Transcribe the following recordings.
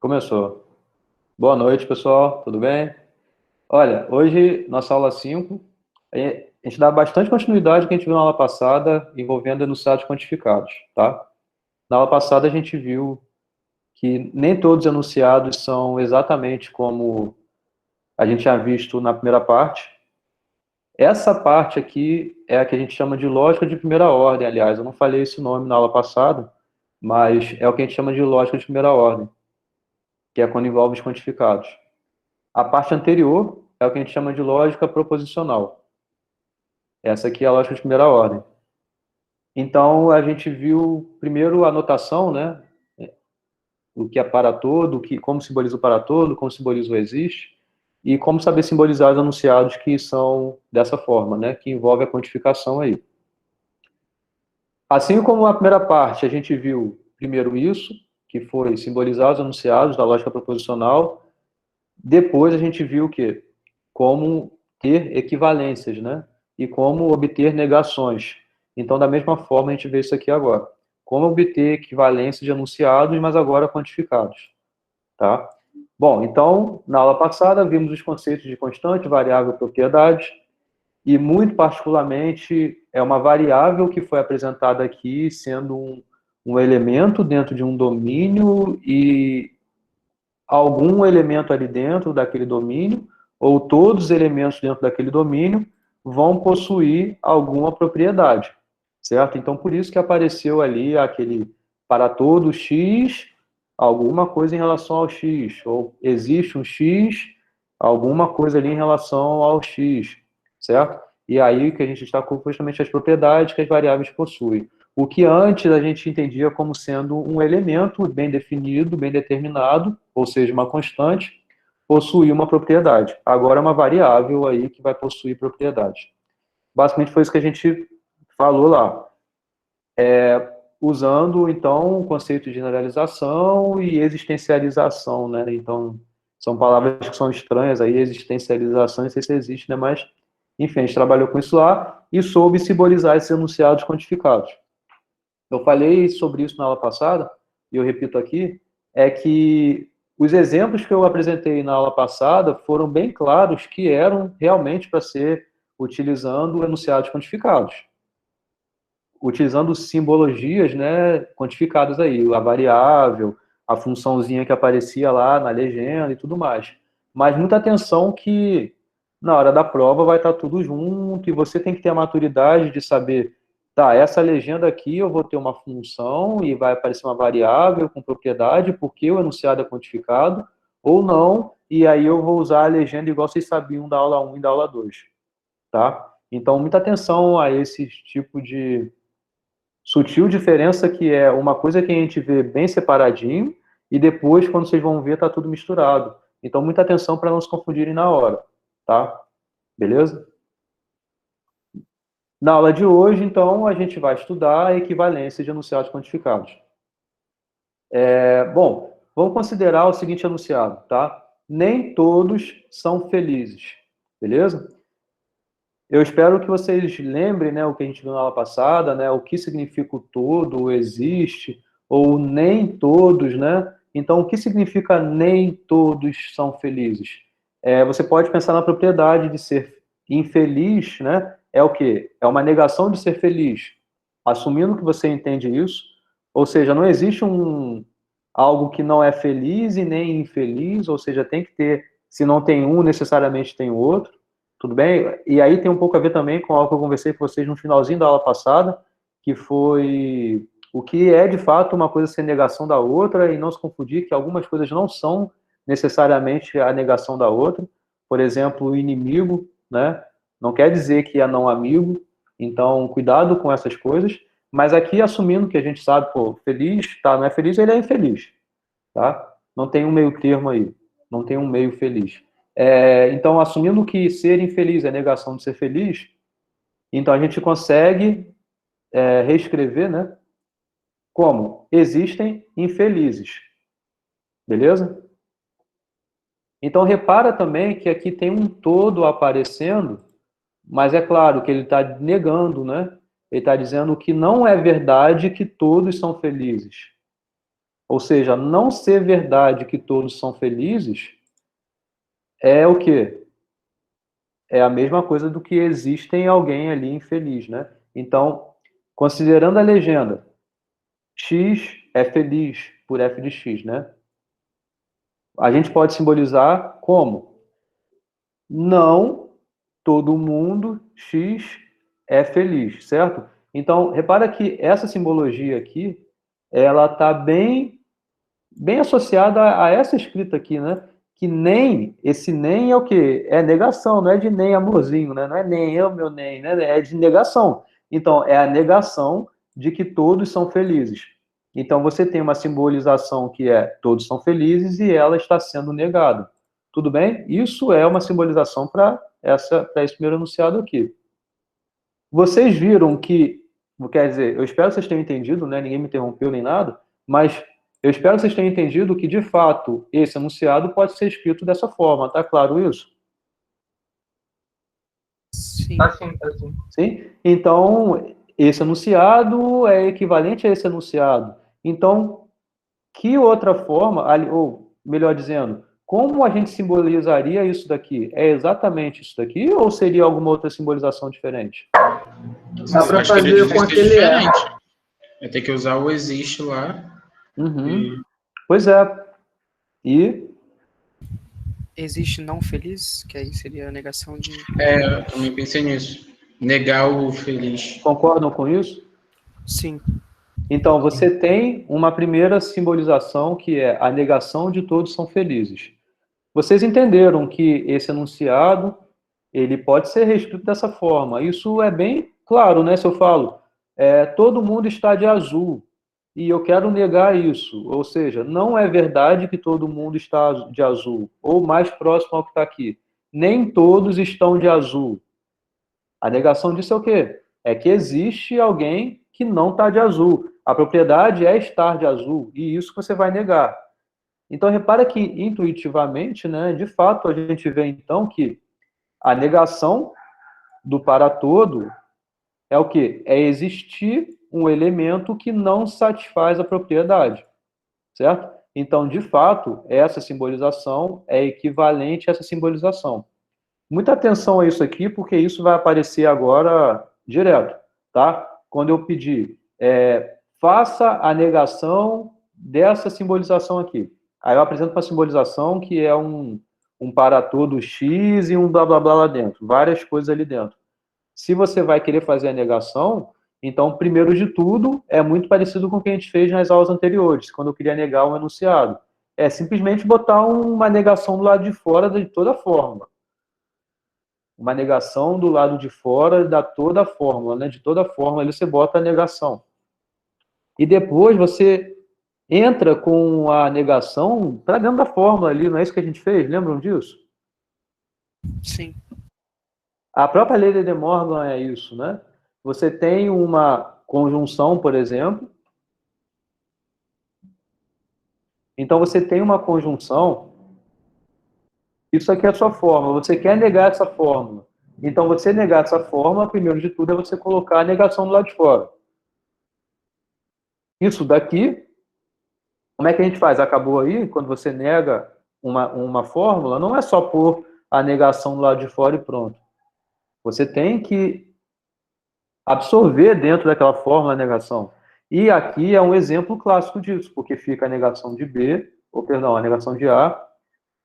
Começou. Boa noite, pessoal. Tudo bem? Olha, hoje, nossa aula 5, a gente dá bastante continuidade ao que a gente viu na aula passada, envolvendo enunciados quantificados, tá? Na aula passada, a gente viu que nem todos os enunciados são exatamente como a gente tinha visto na primeira parte. Essa parte aqui é a que a gente chama de lógica de primeira ordem, aliás. Eu não falei esse nome na aula passada, mas é o que a gente chama de lógica de primeira ordem, que é quando envolve os quantificados. A parte anterior é o que a gente chama de lógica proposicional. Essa aqui é a lógica de primeira ordem. Então, a gente viu primeiro a notação, né? O que é para todo, como simboliza o para todo, como simboliza o existe, e como saber simbolizar os enunciados que são dessa forma, né? Que envolve a quantificação aí. Assim como a primeira parte, a gente viu primeiro isso, que foi simbolizar os enunciados da lógica proposicional. Depois a gente viu o quê? Como ter equivalências, né? E como obter negações. Então, da mesma forma, a gente vê isso aqui agora. Como obter equivalências de enunciados, mas agora quantificados, tá? Bom, então, na aula passada, vimos os conceitos de constante, variável e propriedade, e muito particularmente é uma variável que foi apresentada aqui sendo um elemento dentro de um domínio e algum elemento ali dentro daquele domínio, ou todos os elementos dentro daquele domínio, vão possuir alguma propriedade, certo? Então, por isso que apareceu ali aquele para todo x, alguma coisa em relação ao x, ou existe um x, alguma coisa ali em relação ao x, certo? E aí que a gente está com justamente as propriedades que as variáveis possuem. O que antes a gente entendia como sendo um elemento bem definido, bem determinado, ou seja, uma constante, possuir uma propriedade. Agora é uma variável aí que vai possuir propriedade. Basicamente foi isso que a gente falou lá. Usando, então, o conceito de generalização e existencialização, né? Então, são palavras que são estranhas aí, existencialização, não sei se existe, né? Mas, enfim, a gente trabalhou com isso lá e soube simbolizar esses enunciados quantificados. Eu falei sobre isso na aula passada, e eu repito aqui, é que os exemplos que eu apresentei na aula passada foram bem claros que eram realmente para ser utilizando enunciados quantificados, utilizando simbologias, né, quantificadas aí, a variável, a funçãozinha que aparecia lá na legenda e tudo mais. Mas muita atenção que na hora da prova vai estar tudo junto e você tem que ter a maturidade de saber, tá, essa legenda aqui eu vou ter uma função e vai aparecer uma variável com propriedade porque o enunciado é quantificado, ou não, e aí eu vou usar a legenda igual vocês sabiam da aula 1 e da aula 2, tá? Então, muita atenção a esse tipo de sutil diferença que é uma coisa que a gente vê bem separadinho e depois, quando vocês vão ver, tá tudo misturado. Então, muita atenção para não se confundirem na hora, tá? Beleza? Na aula de hoje, então, a gente vai estudar a equivalência de enunciados quantificados. Bom, vamos considerar o seguinte enunciado, tá? Nem todos são felizes, beleza? Eu espero que vocês lembrem, né, o que a gente viu na aula passada, né, o que significa o todo, o existe, ou nem todos, né? Então, o que significa nem todos são felizes? Você pode pensar na propriedade de ser infeliz, né? É o quê? É uma negação de ser feliz. Assumindo que você entende isso, ou seja, não existe algo que não é feliz e nem infeliz, ou seja, tem que ter, se não tem um, necessariamente tem o outro. Tudo bem? E aí tem um pouco a ver também com algo que eu conversei com vocês no finalzinho da aula passada, que foi o que é de fato uma coisa ser negação da outra e não se confundir que algumas coisas não são necessariamente a negação da outra. Por exemplo, o inimigo, né? Não quer dizer que é não amigo. Então, cuidado com essas coisas. Mas aqui, assumindo que a gente sabe, pô, feliz, tá? Não é feliz, ele é infeliz, tá? Não tem um meio termo aí. Não tem um meio feliz. Então, assumindo que ser infeliz é negação de ser feliz, então a gente consegue reescrever, né? Como? Existem infelizes. Beleza? Então, repara também que aqui tem um todo aparecendo, mas é claro que ele está negando, né? Ele está dizendo que não é verdade que todos são felizes. Ou seja, não ser verdade que todos são felizes é o quê? É a mesma coisa do que existem alguém ali infeliz, né? Então, considerando a legenda, X é feliz por f de x, né? A gente pode simbolizar como? Não todo mundo X é feliz, certo? Então, repara que essa simbologia aqui, ela está bem associada a essa escrita aqui, né? Que nem, esse nem é o quê? É negação, não é de nem amorzinho, né? Não é nem eu, meu nem, né? É de negação. Então, é a negação de que todos são felizes. Então, você tem uma simbolização que é todos são felizes e ela está sendo negada. Tudo bem? Isso é uma simbolização para esse primeiro enunciado aqui. Vocês viram que, quer dizer, eu espero que vocês tenham entendido, né? Ninguém me interrompeu nem nada, mas eu espero que vocês tenham entendido que, de fato, esse enunciado pode ser escrito dessa forma, tá claro isso? Sim. Tá sim, tá sim. Sim? Então, esse enunciado é equivalente a esse enunciado. Então, que outra forma, ou melhor dizendo, como a gente simbolizaria isso daqui? É exatamente isso daqui ou seria alguma outra simbolização diferente? Dá para fazer com aquele é. Vai ter que usar o existe lá. Uhum. Pois é. E Existe não feliz, que aí seria a negação de... Eu também pensei nisso. Negar o feliz. concordam com isso? Sim. Então, você tem uma primeira simbolização que é a negação de todos são felizes. Vocês entenderam que esse enunciado, ele pode ser reescrito dessa forma. Isso é bem claro, né? Se eu falo, todo mundo está de azul, e eu quero negar isso. Ou seja, não é verdade que todo mundo está de azul, ou mais próximo ao que está aqui. Nem todos estão de azul. A negação disso é o quê? É que existe alguém que não está de azul. A propriedade é estar de azul, e isso que você vai negar. Então, repara que, intuitivamente, né, de fato, a gente vê, então, que a negação do para todo é o quê? É existir um elemento que não satisfaz a propriedade, certo? Então, de fato, essa simbolização é equivalente a essa simbolização. Muita atenção a isso aqui, porque isso vai aparecer agora direto, tá? Quando eu pedir, faça a negação dessa simbolização aqui. Aí eu apresento uma simbolização que é um para todo X e um blá blá blá lá dentro, várias coisas ali dentro. Se você vai querer fazer a negação, então, primeiro de tudo, é muito parecido com o que a gente fez nas aulas anteriores, quando eu queria negar um enunciado. É simplesmente botar uma negação do lado de fora de toda forma. Uma negação do lado de fora da toda a fórmula, né? De toda forma, ali você bota a negação. E depois você entra com a negação para dentro da fórmula ali, não é isso que a gente fez? Lembram disso? Sim. A própria lei de De Morgan é isso, né? Você tem uma conjunção, por exemplo. Então, você tem uma conjunção. Isso aqui é a sua fórmula. Você quer negar essa fórmula. Então, você negar essa fórmula, primeiro de tudo, é você colocar a negação do lado de fora. Isso daqui, como é que a gente faz? Acabou aí, quando você nega uma fórmula, não é só pôr a negação do lado de fora e pronto. Você tem que absorver dentro daquela fórmula a negação. E aqui é um exemplo clássico disso, porque fica a negação de B, ou perdão, a negação de A,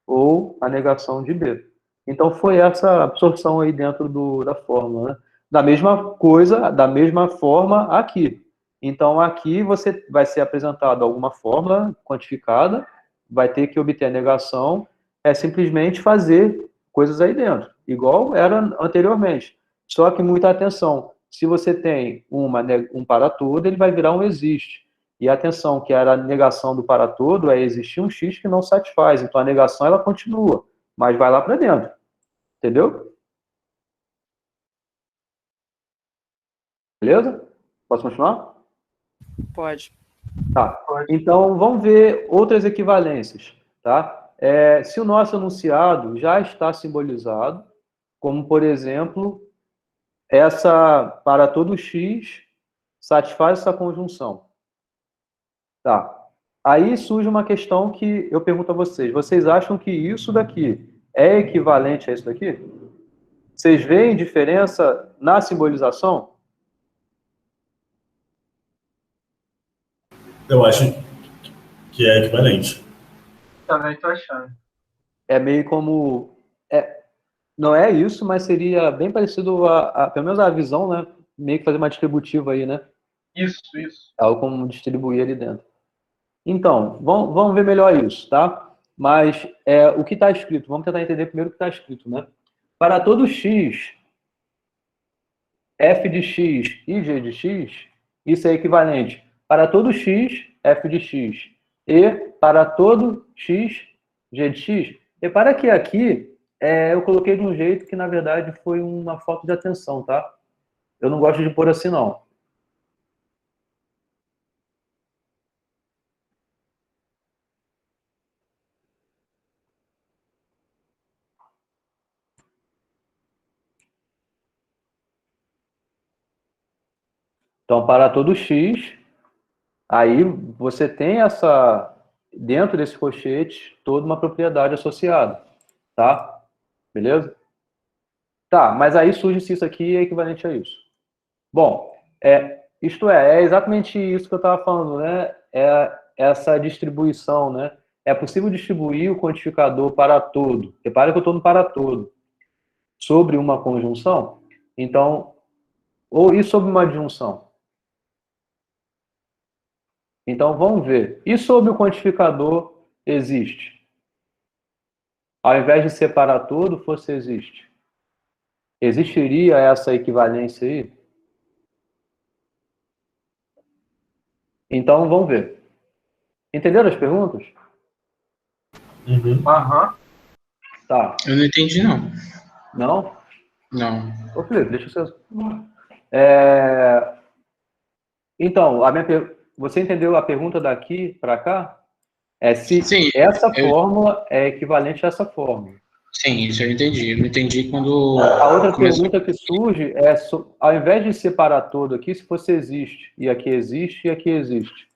ou a negação de B. Então foi essa absorção aí dentro da fórmula, né? Da mesma coisa, da mesma forma aqui. Então aqui você vai ser apresentado alguma fórmula quantificada, vai ter que obter a negação, é simplesmente fazer coisas aí dentro, igual era anteriormente. Só que muita atenção, se você tem um para todo, ele vai virar um existe. E atenção, que era a negação do para todo, é existir um X que não satisfaz. Então a negação ela continua, mas vai lá para dentro. Entendeu? Beleza? Posso continuar? Pode. Tá. Então vamos ver outras equivalências. Tá? Se o nosso enunciado já está simbolizado, como por exemplo, essa para todo X satisfaz essa conjunção. Tá. Aí surge uma questão que eu pergunto a vocês. Vocês acham que isso daqui é equivalente a isso daqui? Vocês veem diferença na simbolização? Eu acho que é equivalente. Também tô achando. É meio como... não é isso, mas seria bem parecido pelo menos a visão, né? Meio que fazer uma distributiva aí, né? Isso. Algo como distribuir ali dentro. Então, vamos ver melhor isso, tá? Mas o que está escrito, vamos tentar entender primeiro o que está escrito, né? Para todo x, f de x e g de x, isso é equivalente. Para todo x, f de x. E para todo x, g de x. Repara que aqui eu coloquei de um jeito que, na verdade, foi uma falta de atenção, tá? Eu não gosto de pôr assim, não. Então, para todo x, aí você tem dentro desse colchete, toda uma propriedade associada, tá? Beleza? Tá, mas aí surge se isso aqui é equivalente a isso. Bom, isto é exatamente isso que eu estava falando, né? É essa distribuição, né? É possível distribuir o quantificador para todo. Repare que eu estou no para todo. Sobre uma conjunção. Então, e sobre uma adjunção? Então, vamos ver. E sobre o quantificador existe? Ao invés de ser para todo, fosse existe. Existiria essa equivalência aí? Então, vamos ver. Entenderam as perguntas? Uhum. Aham. Tá. Eu não entendi, não. Não? Não. Ô, Felipe, deixa eu ser... Então, você entendeu a pergunta daqui para cá? Se Sim, essa fórmula é equivalente a essa fórmula. Sim, isso eu entendi. Eu não entendi quando... A outra pergunta que surge ao invés de separar todo aqui, se fosse existe, e aqui existe, e aqui existe.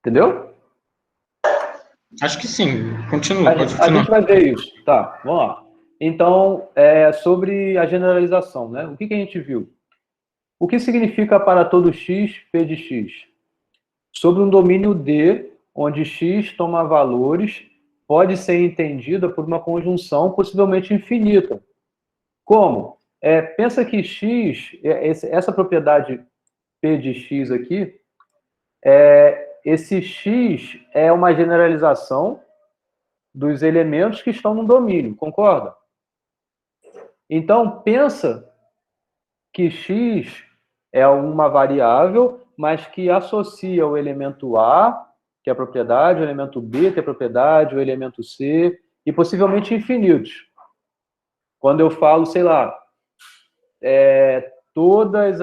Entendeu? Acho que sim. Continua, pode A continuar. gente vai ver isso. Tá, vamos lá. Então, sobre a generalização, né? O que a gente viu? O que significa para todo x, p de x? Sobre um domínio D, onde x toma valores, pode ser entendida por uma conjunção possivelmente infinita. Como? Pensa que x, essa propriedade p de x aqui, esse x é uma generalização dos elementos que estão no domínio, concorda? Então, pensa que x é uma variável, mas que associa o elemento A, que é a propriedade, o elemento B, que é a propriedade, o elemento C, e possivelmente infinitos. Quando eu falo, sei lá, todas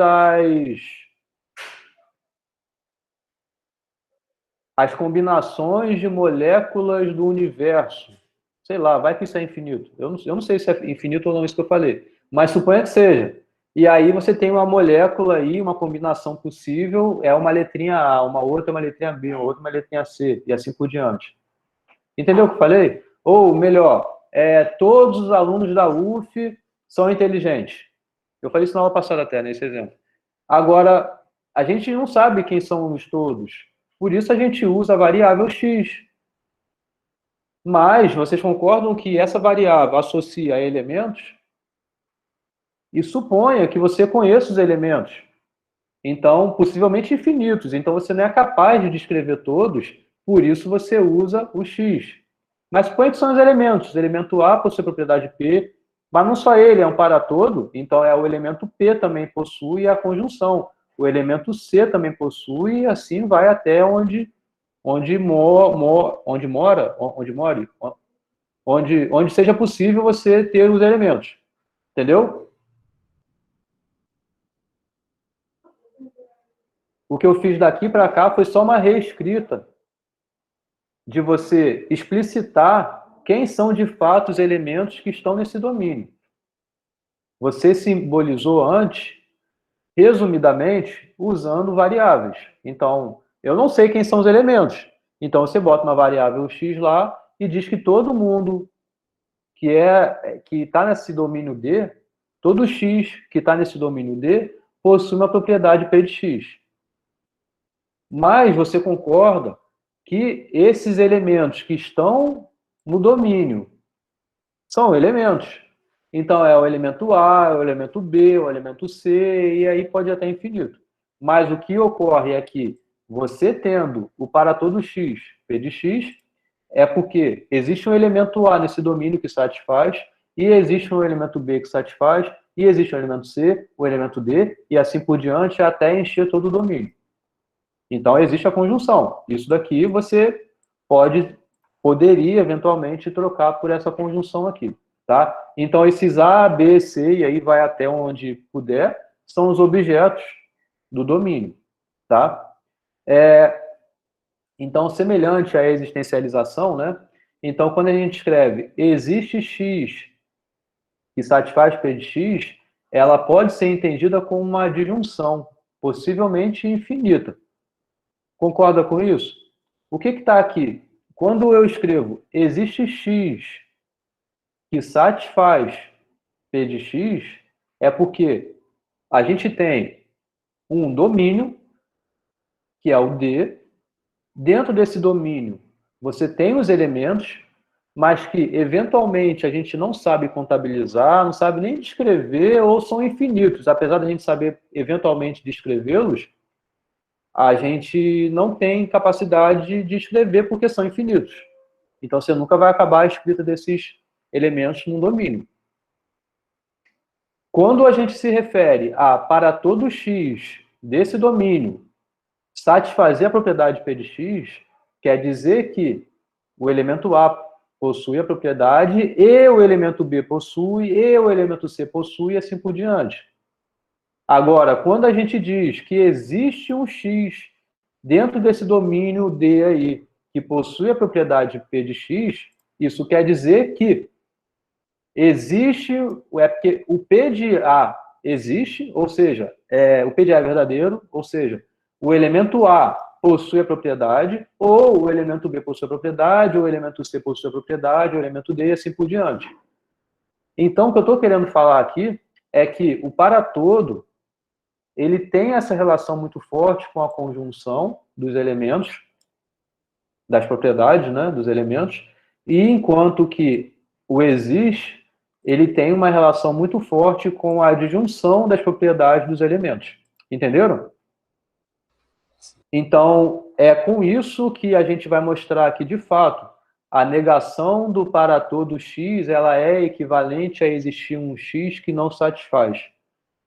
as combinações de moléculas do universo. Sei lá, vai que isso é infinito. Eu não sei se é infinito ou não isso que eu falei, mas suponha que seja. E aí você tem uma molécula aí, uma combinação possível, é uma letrinha A, uma outra é uma letrinha B, uma outra é uma letrinha C, e assim por diante. Entendeu o que eu falei? Ou, melhor, todos os alunos da UF são inteligentes. Eu falei isso na aula passada até, nesse exemplo. Agora, a gente não sabe quem são os todos. Por isso a gente usa a variável x. Mas vocês concordam que essa variável associa a elementos? E suponha que você conheça os elementos. Então, possivelmente infinitos. Então, você não é capaz de descrever todos, por isso você usa o x. Mas suponha que são os elementos. O elemento A possui propriedade P, mas não só ele, é um para todo, então o elemento P também possui a conjunção. O elemento C também possui, e assim vai até onde seja possível você ter os elementos. Entendeu? O que eu fiz daqui para cá foi só uma reescrita de você explicitar quem são de fato os elementos que estão nesse domínio. você simbolizou antes, resumidamente, usando variáveis. Então, eu não sei quem são os elementos. Então, você bota uma variável x lá e diz que todo mundo que está nesse domínio D, todo x que está nesse domínio D, possui uma propriedade P de x. Mas você concorda que esses elementos que estão no domínio são elementos. Então, é o elemento A, é o elemento B, o elemento C, e aí pode até infinito. Mas o que ocorre é que você tendo o para todo x, P de x, é porque existe um elemento A nesse domínio que satisfaz, e existe um elemento B que satisfaz, e existe um elemento C, o elemento D, e assim por diante, até encher todo o domínio. Então, existe a conjunção. Isso daqui você poderia, eventualmente, trocar por essa conjunção aqui. Tá? Então, esses A, B, C, e aí vai até onde puder, são os objetos do domínio. Tá? Então, semelhante à existencialização, né? Então, quando a gente escreve existe x que satisfaz P de x, ela pode ser entendida como uma disjunção, possivelmente infinita. Concorda com isso? O que está aqui? Quando eu escrevo existe x que satisfaz P de x, é porque a gente tem um domínio, que é o D. Dentro desse domínio, você tem os elementos, mas que, eventualmente, a gente não sabe contabilizar, não sabe nem descrever, ou são infinitos. Apesar da gente saber, eventualmente, descrevê-los, a gente não tem capacidade de escrever porque são infinitos. Então, você nunca vai acabar a escrita desses elementos no domínio. Quando a gente se refere a para todo x desse domínio satisfazer a propriedade P de x, quer dizer que o elemento A possui a propriedade, e o elemento B possui, e o elemento C possui, e assim por diante. Agora, quando a gente diz que existe um x dentro desse domínio D aí, que possui a propriedade P de x, isso quer dizer que existe, porque o P de A existe, ou seja, o P de A é verdadeiro, ou seja, o elemento A possui a propriedade, ou o elemento B possui a propriedade, ou o elemento C possui a propriedade, ou o elemento D, e assim por diante. Então, o que eu estou querendo falar aqui é que o para todo, ele tem essa relação muito forte com a conjunção dos elementos, das propriedades, né, dos elementos, e enquanto que o existe, ele tem uma relação muito forte com a disjunção das propriedades dos elementos. Entenderam? Então, é com isso que a gente vai mostrar que, de fato, a negação do para todo x, ela é equivalente a existir um x que não satisfaz.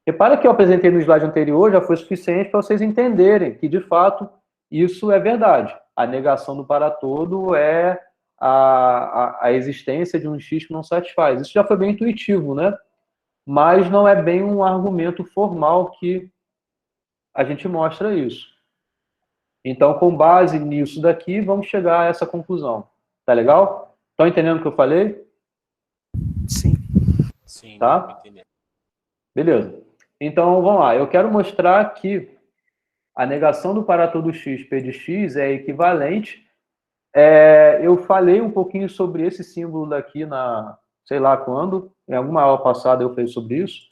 Repara que eu apresentei no slide anterior, já foi suficiente para vocês entenderem que, de fato, isso é verdade. A negação do para todo é a existência de um x que não satisfaz. Isso já foi bem intuitivo, né? Mas não é bem um argumento formal que a gente mostra isso. Então, com base nisso daqui, vamos chegar a essa conclusão. Tá legal? Estão entendendo o que eu falei? Sim. Sim, Tá? entendi. Beleza. Então, vamos lá. Eu quero mostrar que a negação do para todo x, P de x, é equivalente. Eu falei um pouquinho sobre esse símbolo daqui na, sei lá quando, em alguma aula passada eu falei sobre isso.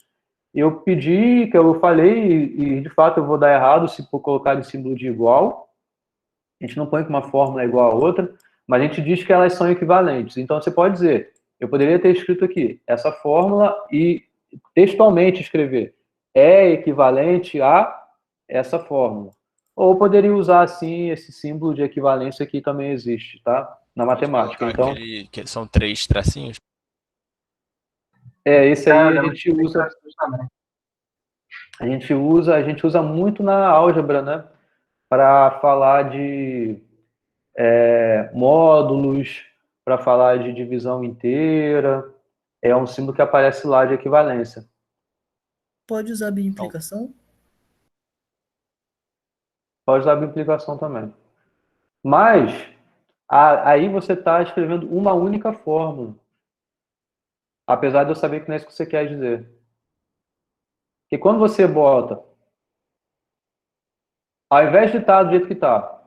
Eu pedi, que eu falei, e de fato eu vou dar errado se for colocar em símbolo de igual. A gente não põe que uma fórmula é igual a outra, mas a gente diz que elas são equivalentes. Então, você pode dizer, eu poderia ter escrito aqui, essa fórmula e textualmente escrever, é equivalente a essa fórmula. Ou poderia usar, assim, esse símbolo de equivalência que também existe, tá? Na matemática. Então, Que são 3 tracinhos? esse aí a eu gente usa... também. A gente usa muito na álgebra, né? Para falar de módulos, para falar de divisão inteira. É um símbolo que aparece lá de equivalência. Pode usar bimplicação? Pode usar implicação também. Mas, aí você está escrevendo uma única fórmula. Apesar de eu saber que não é isso que você quer dizer. que quando você bota, ao invés de estar do jeito que está,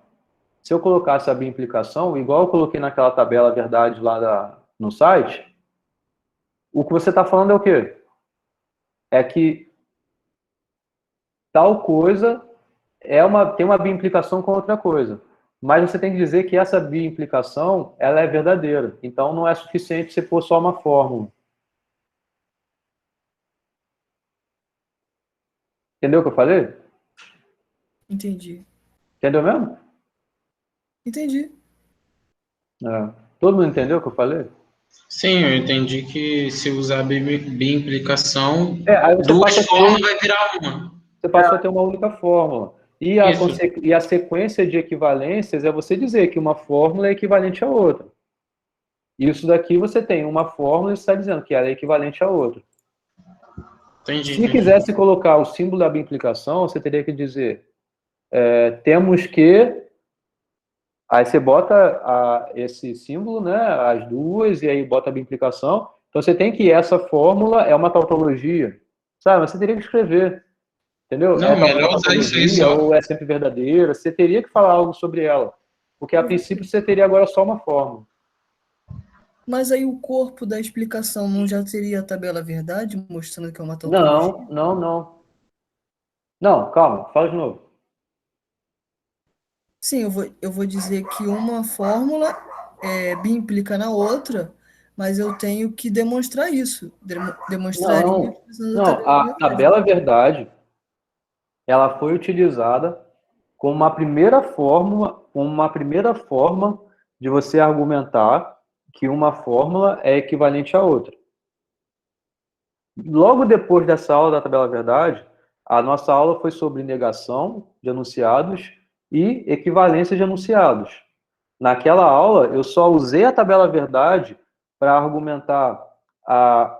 se eu colocasse a bimplicação, igual eu coloquei naquela tabela verdade lá no site, o que você está falando é o quê? É que tal coisa tem uma bimplicação com outra coisa. Mas você tem que dizer que essa bimplicação ela é verdadeira. Então não é suficiente você pôr só uma fórmula. Entendeu o que eu falei? Entendi. Entendeu mesmo? Entendi. É. Todo mundo entendeu o que eu falei? Sim, eu entendi que se usar bimplicação, Aí você duas passa a formas ter, vai virar uma. você passou a ter uma única fórmula. Isso. E a sequência de equivalências é você dizer que uma fórmula é equivalente a outra. Isso daqui você tem uma fórmula e está dizendo que ela é equivalente a outra. Entendi, Se entendi. quisesse colocar o símbolo da bimplicação, você teria que dizer temos que... Aí você bota esse símbolo, né, as duas, e aí bota a bimplicação. Então você tem que essa fórmula é uma tautologia, sabe? Mas você teria que escrever, entendeu? Não, Talvez uma melhor usar isso aí tautologia só. ou é sempre verdadeira. Você teria que falar algo sobre ela, porque a princípio você teria agora só uma fórmula. Mas aí o corpo da explicação não já seria a tabela verdade, mostrando que é uma tautologia? Não, calma, fala de novo. Sim, eu vou dizer que uma fórmula implica na outra, mas eu tenho que demonstrar isso. Demonstraria utilizando a Não, tabela a verdade. tabela verdade, ela foi utilizada como uma primeira forma de você argumentar que uma fórmula é equivalente à outra. Logo depois dessa aula da tabela verdade, a nossa aula foi sobre negação de enunciados e equivalência de enunciados. Naquela aula, eu só usei a tabela verdade para argumentar a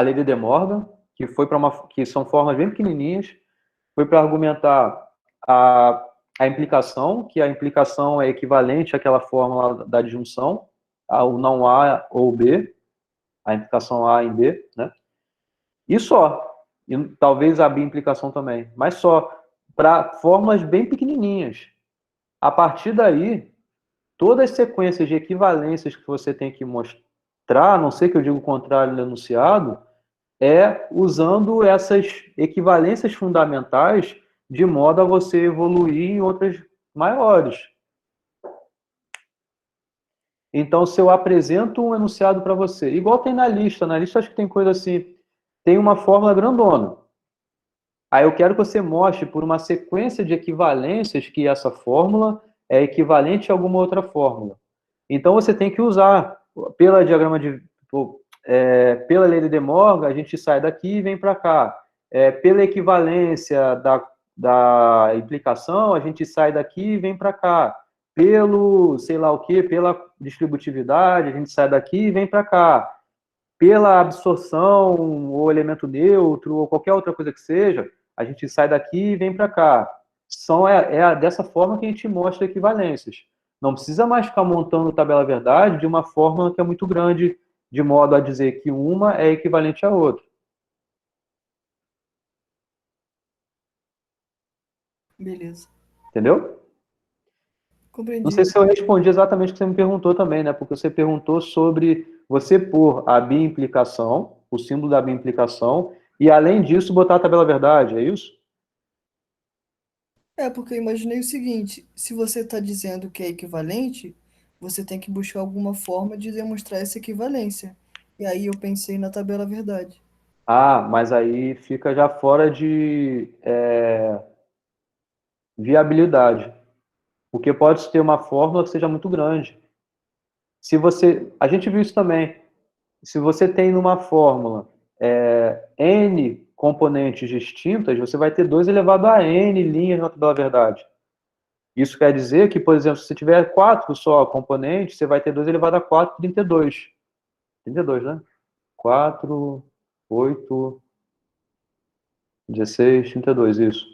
lei de De Morgan, que são formas bem pequenininhas, foi para argumentar a implicação, que a implicação é equivalente àquela fórmula da disjunção, o não A ou B, a implicação A em B, né? E só. E talvez a bimplicação também, mas só para formas bem pequenininhas. A partir daí, todas as sequências de equivalências que você tem que mostrar, a não ser que eu diga o contrário no enunciado, é usando essas equivalências fundamentais de modo a você evoluir em outras maiores. Então, se eu apresento um enunciado para você, igual tem na lista acho que tem coisa assim, tem uma fórmula grandona. Aí eu quero que você mostre por uma sequência de equivalências que essa fórmula é equivalente a alguma outra fórmula. Então, você tem que usar, pela lei de De Morgan, a gente sai daqui e vem para cá. Pela equivalência da implicação, a gente sai daqui e vem para cá. Pelo, sei lá o quê, pela distributividade, a gente sai daqui e vem para cá. Pela absorção, ou elemento neutro, ou qualquer outra coisa que seja, a gente sai daqui e vem para cá. Dessa forma que a gente mostra equivalências. Não precisa mais ficar montando tabela verdade de uma fórmula que é muito grande, de modo a dizer que uma é equivalente à outra. Beleza. Entendeu? Compreendi. Não sei se eu respondi exatamente o que você me perguntou também, né? Porque você perguntou sobre você pôr a bimplicação, o símbolo da bimplicação, e além disso botar a tabela verdade, é isso? Porque eu imaginei o seguinte, se você está dizendo que é equivalente, você tem que buscar alguma forma de demonstrar essa equivalência. E aí eu pensei na tabela verdade. Mas aí fica já fora de viabilidade. Porque pode ter uma fórmula que seja muito grande. A gente viu isso também. Se você tem numa fórmula N componentes distintas, você vai ter 2 elevado a N linhas na tabela verdade. Isso quer dizer que, por exemplo, se você tiver 4 só componentes, você vai ter 2 elevado a 4, 32. 32, né? 4, 8, 16, 32, isso.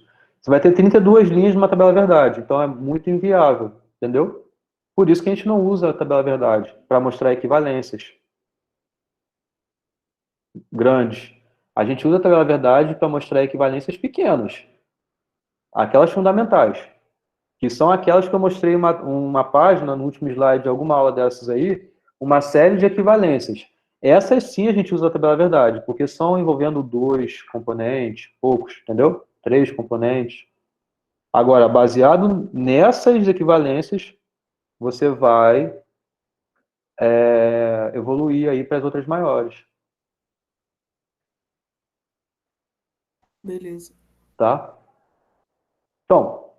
Você vai ter 32 linhas numa tabela verdade, então é muito inviável, entendeu? Por isso que a gente não usa a tabela verdade, para mostrar equivalências grandes. A gente usa a tabela verdade para mostrar equivalências pequenas, aquelas fundamentais, que são aquelas que eu mostrei uma página no último slide de alguma aula dessas aí, uma série de equivalências. Essas sim a gente usa a tabela verdade, porque são envolvendo 2 componentes, poucos, entendeu? 3 componentes. Agora, baseado nessas equivalências, você vai evoluir aí para as outras maiores, Beleza. tá? Então,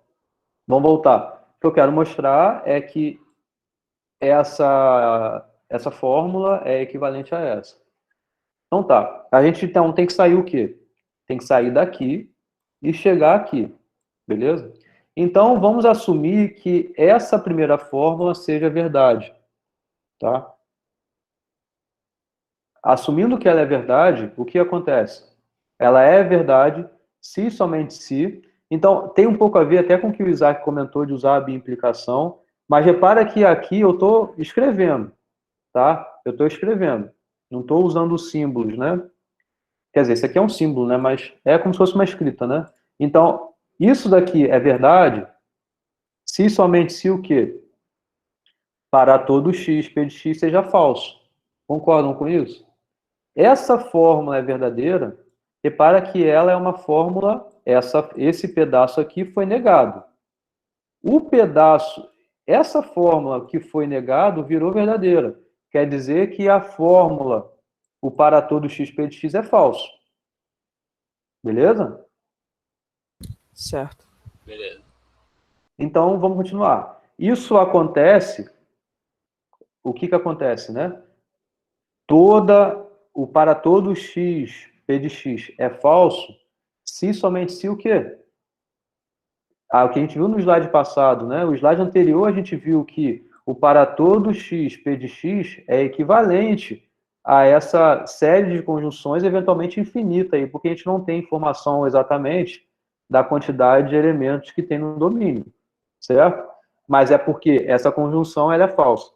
vamos voltar. O que eu quero mostrar é que essa fórmula é equivalente a essa. Então tá, a gente então tem que sair o quê? Tem que sair daqui e chegar aqui, beleza? Então vamos assumir que essa primeira fórmula seja verdade, tá? Assumindo que ela é verdade, o que acontece? Ela é verdade se e somente se. Então tem um pouco a ver até com o que o Isaac comentou de usar a biimplicação, mas repara que aqui eu estou escrevendo, tá? Eu estou escrevendo, não estou usando os símbolos, né? Quer dizer, isso aqui é um símbolo, né? Mas é como se fosse uma escrita, né? Então, isso daqui é verdade se e somente se o quê? Para todo x, p de x seja falso. Concordam com isso? Essa fórmula é verdadeira, repara que ela é uma fórmula, esse pedaço aqui foi negado. Essa fórmula que foi negado virou verdadeira. Quer dizer que a fórmula, o para todo x, p de x é falso. Beleza? Certo. Beleza. Então, vamos continuar. Isso acontece, o que acontece, né? O para todo x, p de x é falso, se somente se o quê? O que a gente viu no slide passado, né? O slide anterior a gente viu que o para todo x, p de x é equivalente a essa série de conjunções eventualmente infinita aí, porque a gente não tem informação exatamente da quantidade de elementos que tem no domínio, certo? Mas é porque essa conjunção ela é falsa.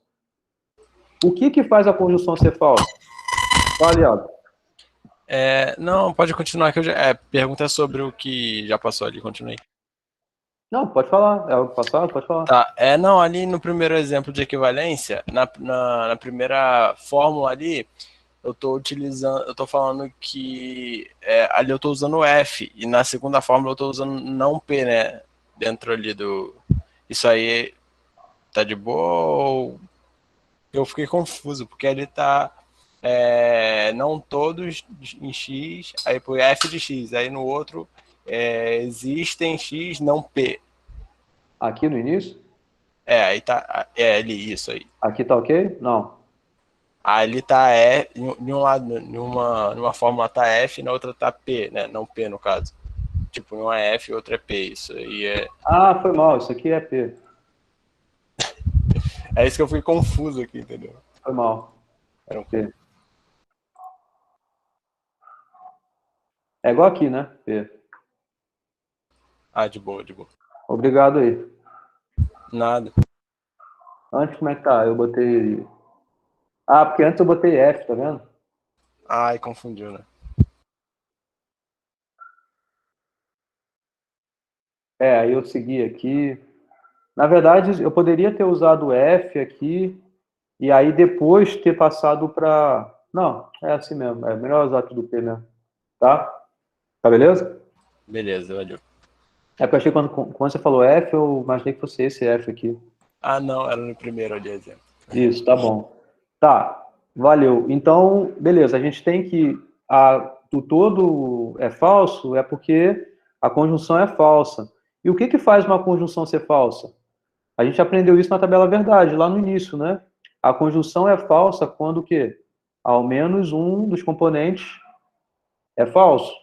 O que faz a conjunção ser falsa? Fala, Iago. Não, pode continuar, que pergunta é sobre o que já passou ali, continuei. Não, pode falar. É o passado, pode falar. Tá, não, ali no primeiro exemplo de equivalência, na primeira fórmula ali, eu tô falando que ali eu tô usando o F, e na segunda fórmula eu tô usando não P, né? Dentro ali do... Isso aí tá de boa ou... Eu fiquei confuso, porque ali tá não todos em X, aí por F de X, aí no outro existem X, não P. Aqui no início? Aí tá, ali, isso aí. Aqui tá ok? Não. Ali tá em um lado, numa fórmula tá F, na outra tá P, né? Não P no caso. Tipo, uma é F e outra é P, isso aí Ah, foi mal, isso aqui é P. É isso que eu fui confuso aqui, entendeu? Foi mal. Era um P. É igual aqui, né? P. de boa, de boa. Obrigado aí. Nada. Antes, como é que tá? Eu botei... Ah, porque antes eu botei F, tá vendo? Ai, confundiu, né? Aí eu segui aqui. Na verdade, eu poderia ter usado F aqui e aí depois ter passado para... Não, é assim mesmo. É melhor usar tudo P mesmo. Tá? Tá beleza? Beleza, valeu. É porque eu achei que quando você falou F, eu imaginei que fosse esse F aqui. Ah, não, era no primeiro ali, exemplo. Isso, tá bom. Tá, valeu. Então, beleza, a gente tem que... o todo é falso é porque a conjunção é falsa. E o que faz uma conjunção ser falsa? A gente aprendeu isso na tabela verdade, lá no início, né? A conjunção é falsa quando o quê? Ao menos um dos componentes é falso.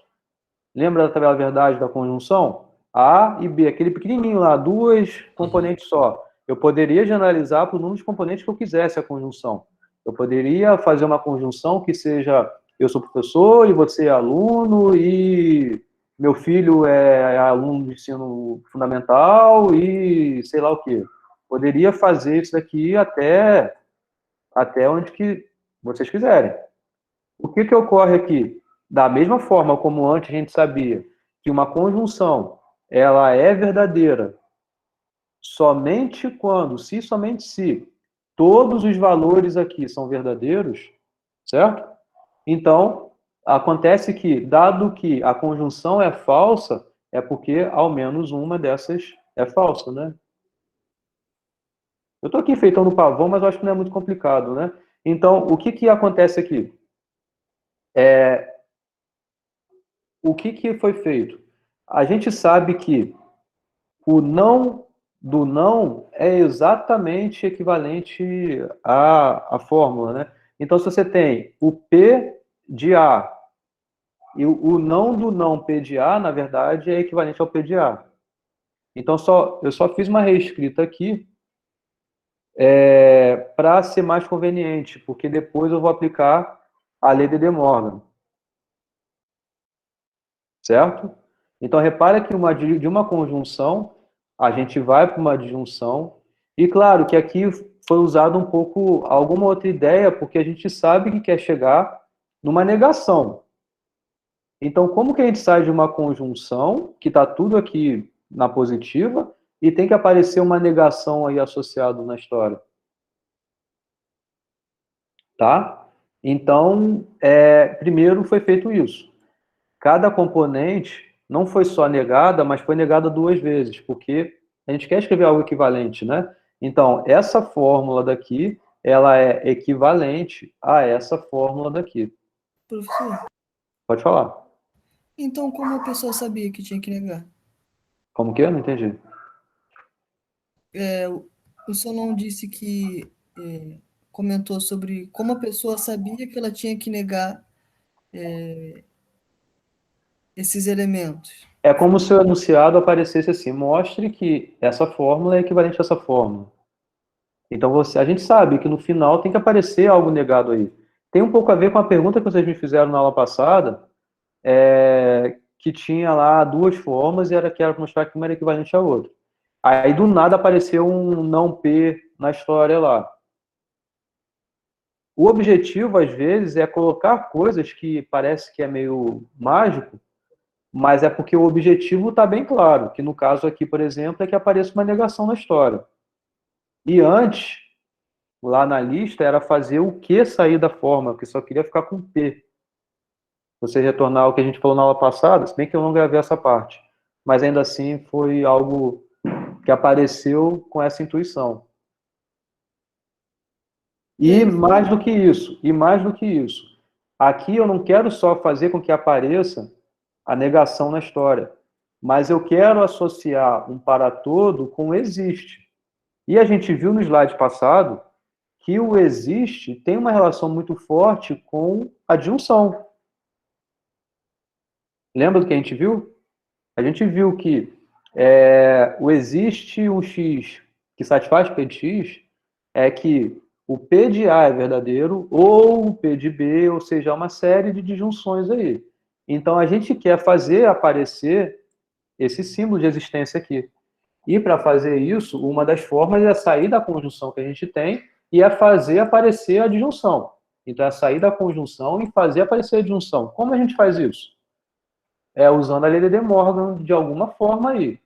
Lembra da tabela verdade da conjunção? A e B, aquele pequenininho lá, 2 componentes só. Eu poderia generalizar para o número de componentes que eu quisesse a conjunção. Eu poderia fazer uma conjunção que seja eu sou professor e você é aluno e meu filho é aluno de ensino fundamental e sei lá o quê. Poderia fazer isso daqui até onde que vocês quiserem. O que ocorre aqui? Da mesma forma como antes a gente sabia que uma conjunção ela é verdadeira somente quando, se somente se, todos os valores aqui são verdadeiros, certo? Então, acontece que, dado que a conjunção é falsa, é porque ao menos uma dessas é falsa, né? Eu estou aqui enfeitando o pavão, mas eu acho que não é muito complicado, né? Então, o que acontece aqui? O que foi feito? A gente sabe que o não do não é exatamente equivalente à fórmula, né? Então, se você tem o P de A e o não do não P de A, na verdade, é equivalente ao P de A. Então, eu só fiz uma reescrita aqui para ser mais conveniente, porque depois eu vou aplicar a lei de De Morgan. Certo? Então, repara que de uma conjunção, a gente vai para uma disjunção, e claro que aqui foi usado um pouco alguma outra ideia, porque a gente sabe que quer chegar numa negação. Então, como que a gente sai de uma conjunção, que está tudo aqui na positiva, e tem que aparecer uma negação aí associada na história? Tá? Então, primeiro foi feito isso. Cada componente não foi só negada, mas foi negada duas vezes, porque a gente quer escrever algo equivalente, né? Então, essa fórmula daqui, ela é equivalente a essa fórmula daqui. Professor, Pode falar. então como a pessoa sabia que tinha que negar? Como que é? Não entendi. O senhor não disse que comentou sobre como a pessoa sabia que ela tinha que negar esses elementos. É como se o enunciado aparecesse assim, mostre que essa fórmula é equivalente a essa fórmula. Então, a gente sabe que no final tem que aparecer algo negado aí. Tem um pouco a ver com a pergunta que vocês me fizeram na aula passada, que tinha lá duas formas e que era para mostrar que uma era equivalente à outra. Aí, do nada, apareceu um não P na história lá. O objetivo, às vezes, é colocar coisas que parece que é meio mágico, mas é porque o objetivo está bem claro, que no caso aqui, por exemplo, é que apareça uma negação na história. E antes, lá na lista, era fazer o que sair da forma, porque só queria ficar com P. Você retornar ao que a gente falou na aula passada, se bem que eu não gravei essa parte, mas ainda assim foi algo que apareceu com essa intuição. E mais do que isso, aqui eu não quero só fazer com que apareça a negação na história, mas eu quero associar um para todo com existe. E a gente viu no slide passado que o existe tem uma relação muito forte com a disjunção. Lembra do que a gente viu? A gente viu que o existe um x que satisfaz P de x é que o P de A é verdadeiro ou o P de B, ou seja, uma série de disjunções aí. Então, a gente quer fazer aparecer esse símbolo de existência aqui. E para fazer isso, uma das formas é sair da conjunção que a gente tem e é fazer aparecer a disjunção. Então, é sair da conjunção e fazer aparecer a disjunção. Como a gente faz isso? É usando a lei de De Morgan de alguma forma aí.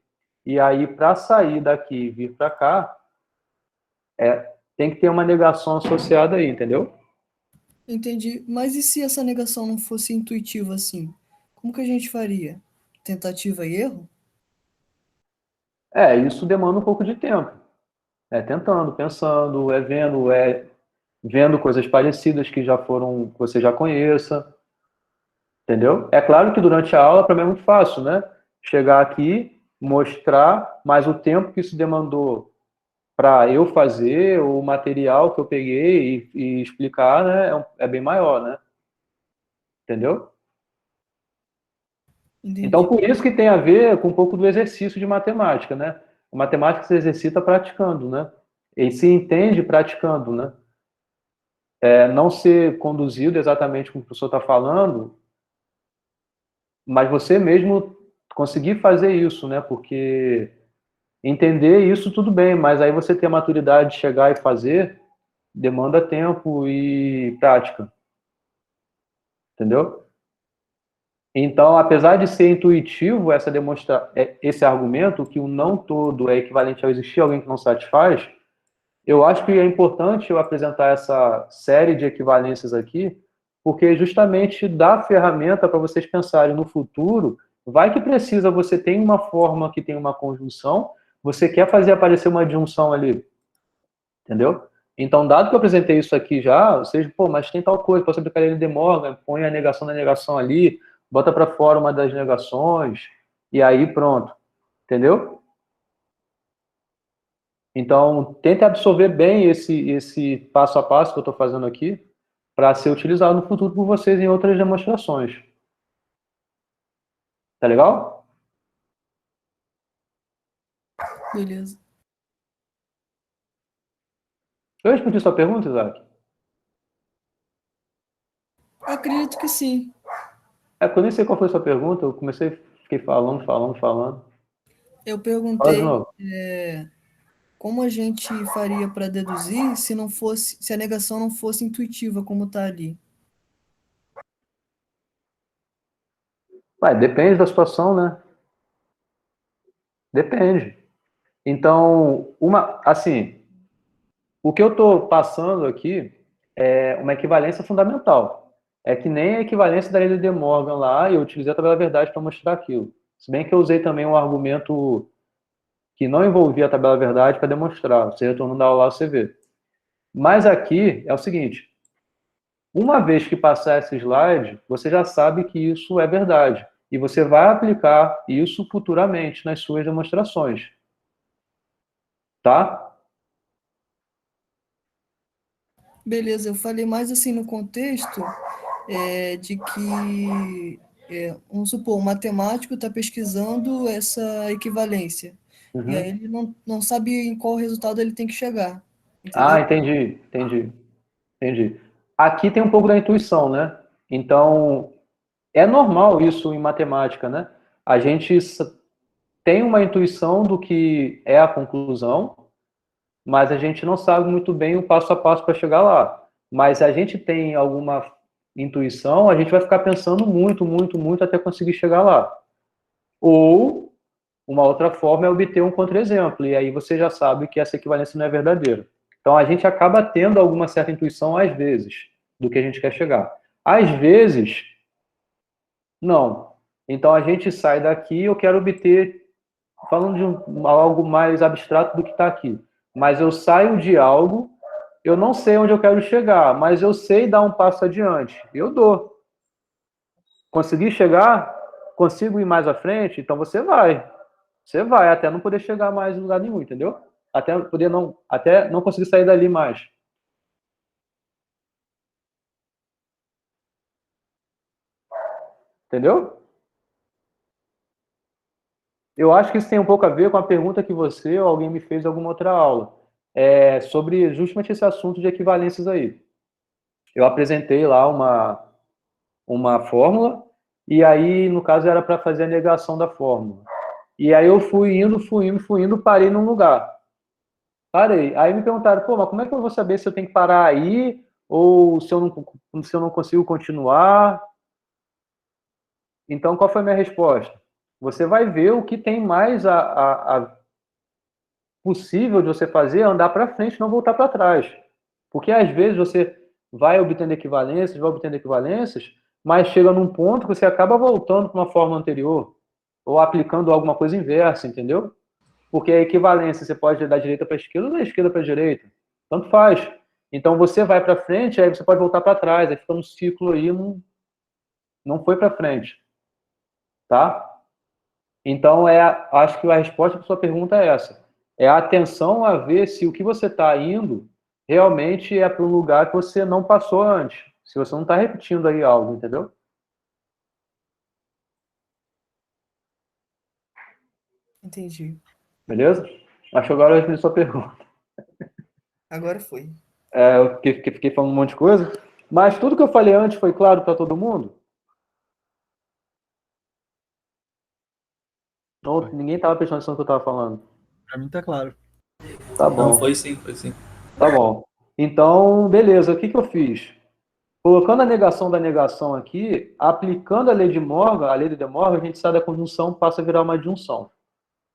E aí, para sair daqui e vir para cá, tem que ter uma negação associada aí, entendeu? Entendi. Mas e se essa negação não fosse intuitiva assim? Como que a gente faria? Tentativa e erro? Isso demanda um pouco de tempo. Tentando, pensando, vendo coisas parecidas que você já conheça, entendeu? É claro que durante a aula, para mim é muito fácil, né? Chegar aqui, mostrar, mas o tempo que isso demandou para eu fazer, o material que eu peguei e explicar, né, é bem maior, né? Entendeu? Entendi. Então, por isso que tem a ver com um pouco do exercício de matemática, né? A matemática se exercita praticando, né? E se entende praticando, né? Não ser conduzido exatamente como o professor está falando, mas você mesmo conseguir fazer isso, né? Porque entender isso tudo bem, mas aí você ter a maturidade de chegar e fazer demanda tempo e prática. Entendeu? Então, apesar de ser intuitivo esse argumento, que o não todo é equivalente ao existir alguém que não satisfaz, eu acho que é importante eu apresentar essa série de equivalências aqui, porque justamente dá ferramenta para vocês pensarem no futuro. Vai que precisa, você tem uma forma que tem uma conjunção, você quer fazer aparecer uma disjunção ali, entendeu? Então, dado que eu apresentei isso aqui já, vocês, pô, mas tem tal coisa, posso aplicar ele de Morgan, põe a negação da negação ali, bota para fora uma das negações, e aí pronto, entendeu? Então, tente absorver bem esse passo a passo que eu estou fazendo aqui, para ser utilizado no futuro por vocês em outras demonstrações. Tá legal? Beleza. Eu respondi sua pergunta, Isaac? Acredito que sim. É porque eu nem sei qual foi a sua pergunta, eu fiquei falando. Eu Fala de perguntei novo. como a gente faria para deduzir se a negação não fosse intuitiva, como está ali. Depende da situação, né? Depende. Então, o que eu estou passando aqui é uma equivalência fundamental. É que nem a equivalência da lei de De Morgan lá, eu utilizei a tabela da verdade para mostrar aquilo. Se bem que eu usei também um argumento que não envolvia a tabela da verdade para demonstrar. Você retornando da aula lá, você vê. Mas aqui é o seguinte, uma vez que passar esse slide, você já sabe que isso é verdade. E você vai aplicar isso futuramente nas suas demonstrações. Tá? Beleza, eu falei mais assim no contexto de que, vamos supor, o matemático está pesquisando essa equivalência. Uhum. E aí ele não sabe em qual resultado ele tem que chegar. Ah, Entendeu? entendi. Aqui tem um pouco da intuição, né? Então, é normal isso em matemática, né? A gente tem uma intuição do que é a conclusão, mas a gente não sabe muito bem o passo a passo para chegar lá. Mas a gente tem alguma intuição, a gente vai ficar pensando muito até conseguir chegar lá. Ou uma outra forma é obter um contra-exemplo, e aí você já sabe que essa equivalência não é verdadeira. Então a gente acaba tendo alguma certa intuição às vezes do que a gente quer chegar. Às vezes, não. Então a gente sai daqui, eu quero obter, falando de algo mais abstrato do que está aqui, mas eu saio de algo, eu não sei onde eu quero chegar, mas eu sei dar um passo adiante. Eu dou. Consegui chegar? Consigo ir mais à frente? Então você vai. Você vai até não poder chegar mais em lugar nenhum, entendeu? Até não conseguir sair dali mais. Entendeu? Eu acho que isso tem um pouco a ver com a pergunta que você ou alguém me fez em alguma outra aula. Sobre justamente esse assunto de equivalências aí. Eu apresentei lá uma fórmula, e aí, no caso, era para fazer a negação da fórmula. E aí eu fui indo, parei num lugar. Parei. Aí me perguntaram, pô, mas como é que eu vou saber se eu tenho que parar aí ou se eu não consigo continuar? Então, qual foi a minha resposta? Você vai ver o que tem mais possível de você fazer, andar para frente, não voltar para trás. Porque às vezes você vai obtendo equivalências, mas chega num ponto que você acaba voltando para uma forma anterior ou aplicando alguma coisa inversa, entendeu? Porque a equivalência você pode da direita para a esquerda ou da esquerda para a direita. Tanto faz. Então você vai para frente, aí você pode voltar para trás, aí fica um ciclo aí, não foi para frente. Tá? Então, acho que a resposta para sua pergunta é essa. É a atenção a ver se o que você está indo realmente é para um lugar que você não passou antes. Se você não está repetindo aí algo, entendeu? Entendi. Beleza? Acho que agora eu respondi sua pergunta. Agora foi. Eu fiquei falando um monte de coisa. Mas tudo que eu falei antes foi claro para todo mundo? Ou ninguém estava prestando atenção no que eu estava falando? Pra mim tá claro. Tá bom. Não, foi sim. Tá bom. Então, beleza. O que eu fiz? Colocando a negação da negação aqui, aplicando a lei de Morgan, a lei de De Morgan, a gente sai da conjunção, passa a virar uma disjunção,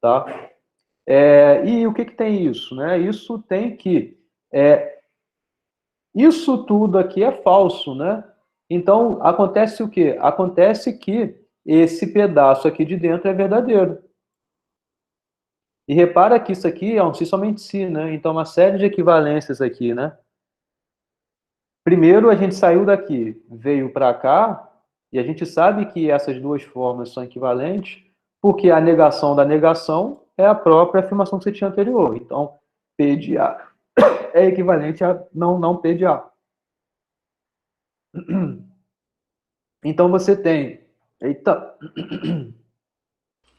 tá? E o que tem isso, né? Isso tem que... isso tudo aqui é falso, né? Então, acontece o quê? Acontece que esse pedaço aqui de dentro é verdadeiro. E repara que isso aqui é um si somente si, né? Então, uma série de equivalências aqui, né? Primeiro, a gente saiu daqui, veio para cá, e a gente sabe que essas duas formas são equivalentes, porque a negação da negação é a própria afirmação que você tinha anterior. Então, P de A é equivalente a não P de A. Então, você tem... Eita!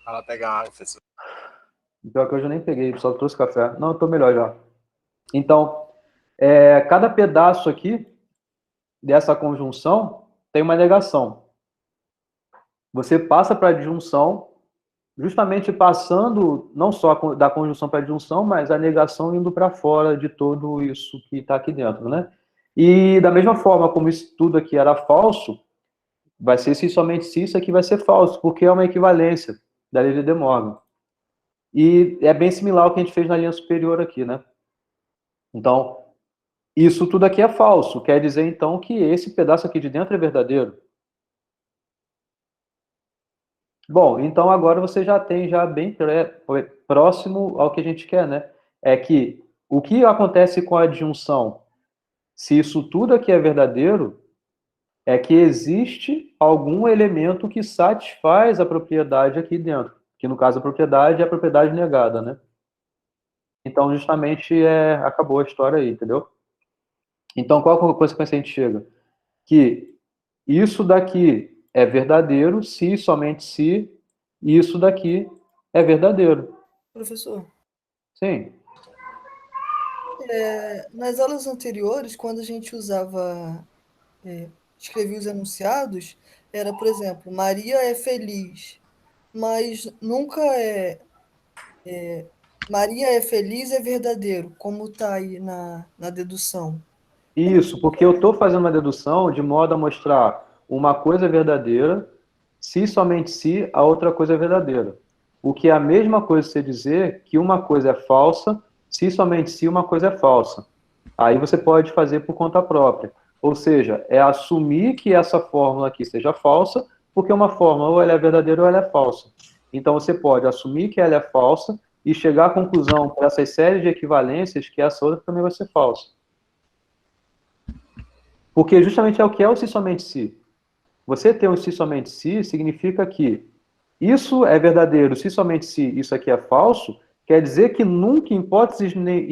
Fala pegar água, professor. Pior que hoje eu nem peguei, só trouxe café. Não, eu tô melhor já. Então, cada pedaço aqui dessa conjunção tem uma negação. Você passa para a disjunção, justamente passando não só da conjunção para a disjunção, mas a negação indo para fora de tudo isso que está aqui dentro, né? E da mesma forma como isso tudo aqui era falso, vai ser se somente se isso aqui vai ser falso, porque é uma equivalência da lei de De Morgan. E é bem similar ao que a gente fez na linha superior aqui, né? Então, isso tudo aqui é falso. Quer dizer, então, que esse pedaço aqui de dentro é verdadeiro. Bom, então agora você já tem bem próximo ao que a gente quer, né? É que o que acontece com a adjunção, se isso tudo aqui é verdadeiro, é que existe algum elemento que satisfaz a propriedade aqui dentro. Que no caso a propriedade é a propriedade negada, né? Então, justamente, acabou a história aí, entendeu? Então, qual a consequência a gente chega? Que isso daqui é verdadeiro se somente se isso daqui é verdadeiro. Professor, Sim. nas aulas anteriores, quando a gente escrevia os enunciados, era, por exemplo, Maria é feliz, mas nunca Maria é feliz é verdadeiro, como está aí na dedução. Isso, porque eu estou fazendo uma dedução de modo a mostrar uma coisa verdadeira, se somente se a outra coisa é verdadeira. O que é a mesma coisa você dizer que uma coisa é falsa, se somente se uma coisa é falsa. Aí você pode fazer por conta própria. Ou seja, é assumir que essa fórmula aqui seja falsa, porque uma fórmula ou ela é verdadeira ou ela é falsa. Então você pode assumir que ela é falsa e chegar à conclusão para essas séries de equivalências que essa outra também vai ser falsa. Porque justamente é o que é o se somente se. Você ter um se somente se significa que isso é verdadeiro, se somente se isso aqui é falso, quer dizer que nunca, em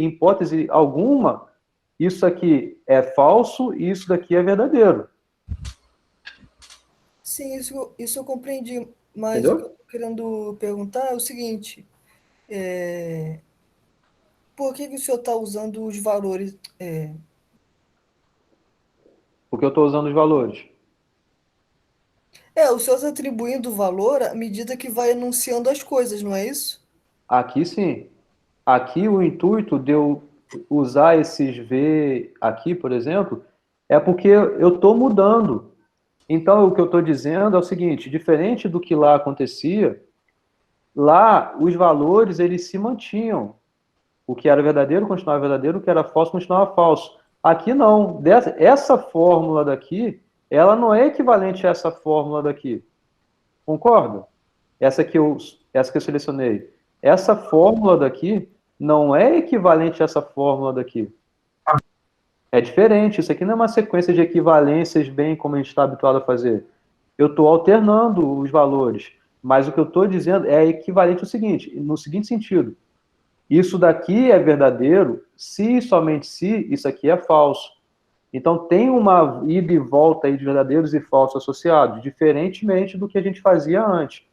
hipótese alguma, isso aqui é falso e isso daqui é verdadeiro. Sim, isso eu compreendi, mas Entendeu? o que eu estou querendo perguntar é o seguinte, por que o senhor está usando os valores? Porque eu estou usando os valores. O senhor está atribuindo valor à medida que vai enunciando as coisas, não é isso? Aqui sim. Aqui o intuito de eu usar esses V aqui, por exemplo, é porque eu estou mudando. Então, o que eu estou dizendo é o seguinte, diferente do que lá acontecia, lá os valores eles se mantinham. O que era verdadeiro continuava verdadeiro, o que era falso continuava falso. Aqui não. Essa fórmula daqui, ela não é equivalente a essa fórmula daqui. Concorda? Essa que eu selecionei. Essa fórmula daqui não é equivalente a essa fórmula daqui. É diferente. Isso aqui não é uma sequência de equivalências bem como a gente está habituado a fazer. Eu estou alternando os valores. Mas o que eu estou dizendo é equivalente ao seguinte, no seguinte sentido. Isso daqui é verdadeiro se somente se isso aqui é falso. Então, tem uma ida e volta aí de verdadeiros e falsos associados, diferentemente do que a gente fazia antes.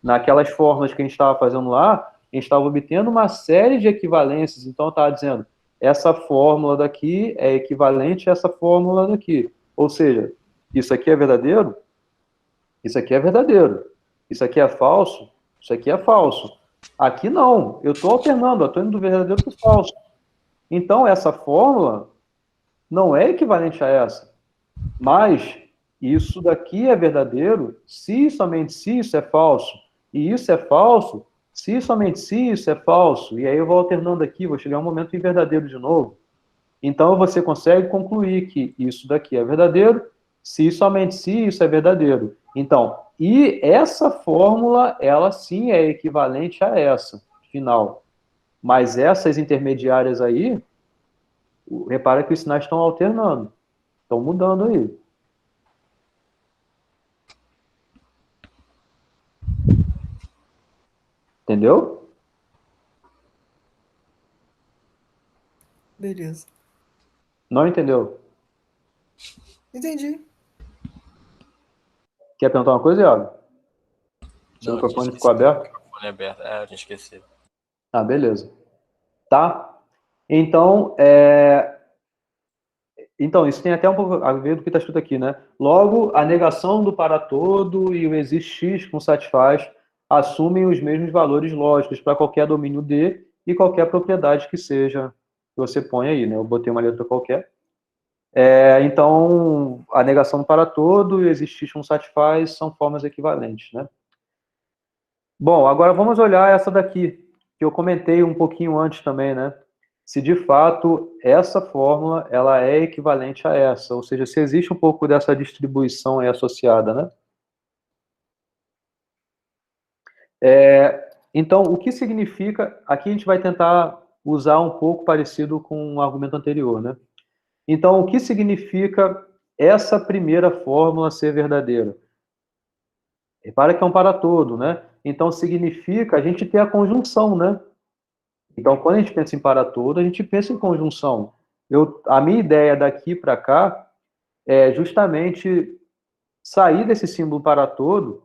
Naquelas fórmulas que a gente estava fazendo lá, a gente estava obtendo uma série de equivalências. Então, eu estava dizendo, essa fórmula daqui é equivalente a essa fórmula daqui. Ou seja, isso aqui é verdadeiro, isso aqui é verdadeiro. Isso aqui é falso, isso aqui é falso. Aqui não, eu estou alternando, eu estou indo do verdadeiro para o falso. Então, essa fórmula não é equivalente a essa. Mas isso daqui é verdadeiro se somente se isso é falso. E isso é falso se somente se isso é falso. E aí eu vou alternando aqui, vou chegar um momento em verdadeiro de novo. Então você consegue concluir que isso daqui é verdadeiro se somente se isso é verdadeiro. Então, e essa fórmula, ela sim é equivalente a essa final. Mas essas intermediárias aí, repara que os sinais estão alternando, estão mudando aí. Entendeu? Beleza. Não entendeu? Entendi. Quer perguntar uma coisa, Iago? Seu Não, microfone tinha ficou esquecido. aberto? Microfone aberto. É, eu tinha esquecido. Ah, beleza. Tá? Então, isso tem até um pouco a ver do que está escrito aqui, né? Logo, a negação do para todo e o existe X com satisfaz assumem os mesmos valores lógicos para qualquer domínio D e qualquer propriedade que seja que você põe aí, né? Eu botei uma letra qualquer. Então, a negação do para todo e o existe X com satisfaz são formas equivalentes, né? Bom, agora vamos olhar essa daqui, que eu comentei um pouquinho antes também, né? Se de fato essa fórmula ela é equivalente a essa, ou seja, se existe um pouco dessa distribuição aí associada, né? Então, o que significa... Aqui a gente vai tentar usar um pouco parecido com o argumento anterior, né? Então, o que significa essa primeira fórmula ser verdadeira? Repara que é um para todo, né? Então, significa a gente ter a conjunção, né? Então, quando a gente pensa em para todo, a gente pensa em conjunção. A minha ideia daqui para cá é justamente sair desse símbolo para todo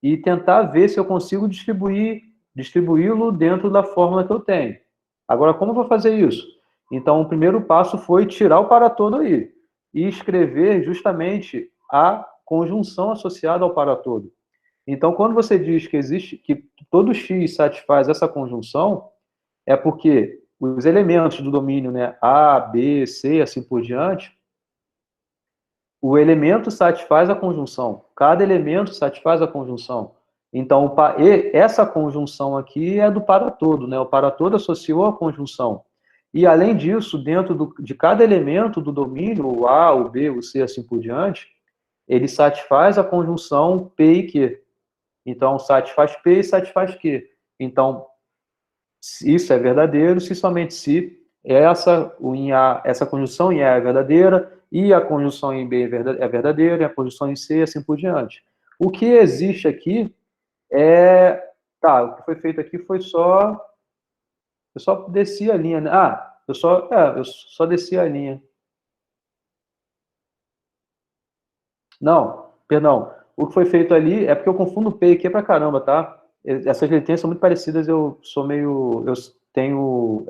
e tentar ver se eu consigo distribuí-lo dentro da fórmula que eu tenho. Agora, como eu vou fazer isso? Então, o primeiro passo foi tirar o para todo aí e escrever justamente a conjunção associada ao para todo. Então, quando você diz que todo x satisfaz essa conjunção, é porque os elementos do domínio, né, A, B, C, assim por diante, o elemento satisfaz a conjunção. Cada elemento satisfaz a conjunção. Então, essa conjunção aqui é do para todo, né? O para todo associou a conjunção. E, além disso, dentro de cada elemento do domínio, o A, o B, o C, assim por diante, ele satisfaz a conjunção P e Q. Então, satisfaz P e satisfaz Q. Então, isso é verdadeiro se somente se essa conjunção em A é verdadeira e a conjunção em B é verdadeira e a conjunção em C assim por diante. O que existe aqui o que foi feito aqui foi eu só desci a linha, né? Eu só desci a linha. Não, perdão. O que foi feito ali é porque eu confundo P e Q pra caramba, tá? Essas letrinhas são muito parecidas, eu tenho...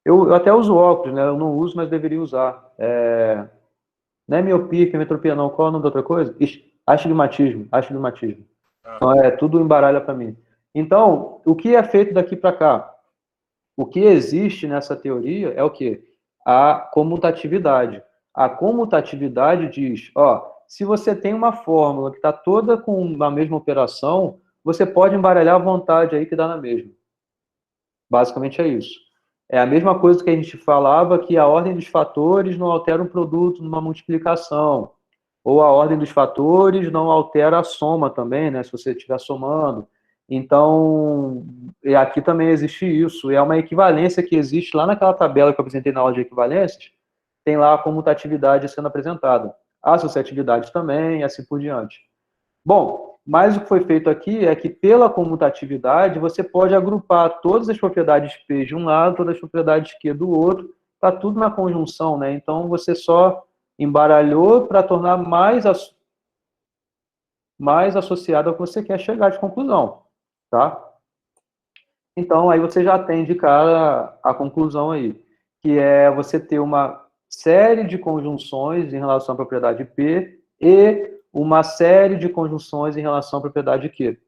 Eu até uso óculos, né? Eu não uso, mas deveria usar. Não é miopia, hipermetropia, não. Qual é o nome da outra coisa? Astigmatismo. Então, tudo embaralha para mim. Então, o que é feito daqui para cá? O que existe nessa teoria é o quê? A comutatividade. A comutatividade diz, se você tem uma fórmula que está toda com a mesma operação, você pode embaralhar à vontade aí que dá na mesma. Basicamente é isso. É a mesma coisa que a gente falava que a ordem dos fatores não altera um produto numa multiplicação. Ou a ordem dos fatores não altera a soma também, né? Se você estiver somando. Então, aqui também existe isso. É uma equivalência que existe lá naquela tabela que eu apresentei na aula de equivalências. Tem lá a comutatividade sendo apresentada. A associatividade também, e assim por diante. Bom, mas o que foi feito aqui é que, pela comutatividade, você pode agrupar todas as propriedades P de um lado, todas as propriedades Q do outro, está tudo na conjunção, né? Então, você só embaralhou para tornar mais associado ao que você quer chegar de conclusão, tá? Então, aí você já tem de cara a conclusão aí, que é você ter uma série de conjunções em relação à propriedade P e uma série de conjunções em relação à propriedade Q.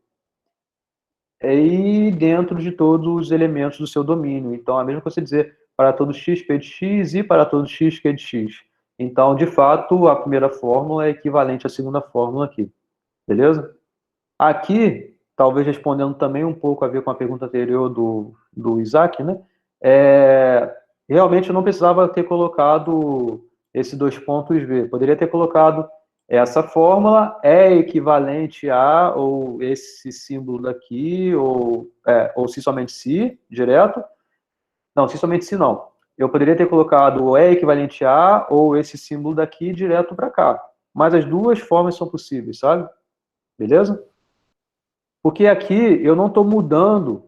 E dentro de todos os elementos do seu domínio. Então, é mesmo que você dizer, para todo x, p de x, e para todo x, q de x. Então, de fato, a primeira fórmula é equivalente à segunda fórmula aqui. Beleza? Aqui, talvez respondendo também um pouco a ver com a pergunta anterior do Isaac, né? Realmente eu não precisava ter colocado esses 2 pontos V. Poderia ter colocado essa fórmula é equivalente a, ou esse símbolo daqui, ou se somente se, direto. Não, se somente se não. Eu poderia ter colocado é equivalente a, ou esse símbolo daqui, direto para cá. Mas as duas formas são possíveis, sabe? Beleza? Porque aqui eu não estou mudando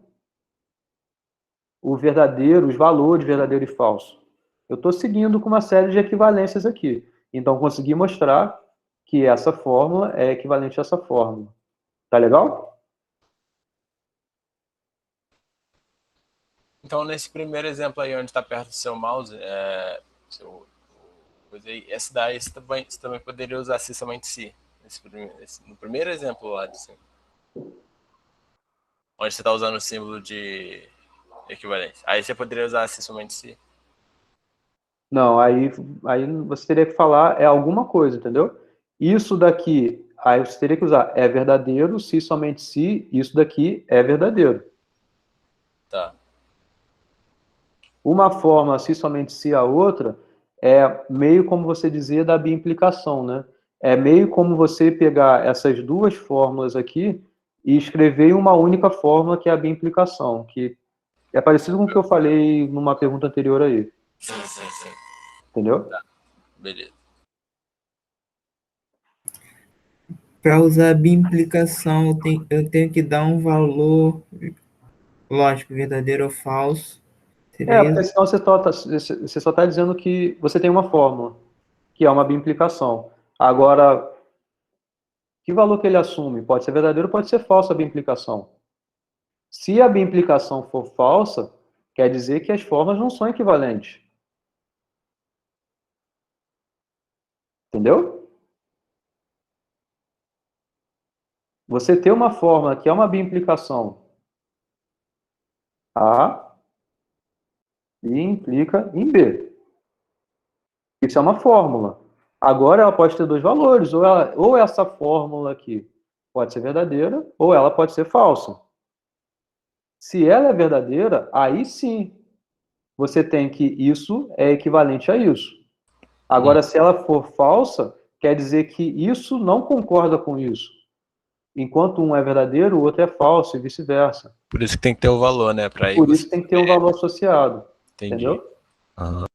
o verdadeiro, os valores verdadeiro e falso. Eu estou seguindo com uma série de equivalências aqui. Então, consegui mostrar que essa fórmula é equivalente a essa fórmula. Tá legal? Então, nesse primeiro exemplo aí, onde está perto do seu mouse, esse daí você também poderia usar se somente se. No primeiro exemplo lá de cima. Onde você está usando o símbolo de equivalência. Aí você poderia usar se somente se. Não, aí você teria que falar alguma coisa, entendeu? Isso daqui, aí você teria que usar é verdadeiro, se somente se, isso daqui é verdadeiro. Tá. Uma forma, se somente se, a outra, é meio como você dizia da biimplicação, né? É meio como você pegar essas duas fórmulas aqui e escrever em uma única fórmula, que é a biimplicação, que é parecido com o que eu falei numa pergunta anterior aí. Sim. Entendeu? Tá. Beleza. Para usar a biimplicação, eu tenho que dar um valor, lógico, verdadeiro ou falso. Seria Porque senão você só está dizendo que você tem uma fórmula, que é uma biimplicação. Agora, que valor que ele assume? Pode ser verdadeiro, pode ser falso a biimplicação. Se a biimplicação for falsa, quer dizer que as formas não são equivalentes. Entendeu? Você ter uma fórmula que é uma biimplicação, A implica em B. Isso é uma fórmula. Agora ela pode ter dois valores, ou essa fórmula aqui pode ser verdadeira, ou ela pode ser falsa. Se ela é verdadeira, aí sim, você tem que isso é equivalente a isso. Agora, se ela for falsa, quer dizer que isso não concorda com isso. Enquanto um é verdadeiro, o outro é falso, e vice-versa. Por isso que tem que ter o valor, né? Por isso tem que ter um valor associado. Entendi. Entendeu? Uhum.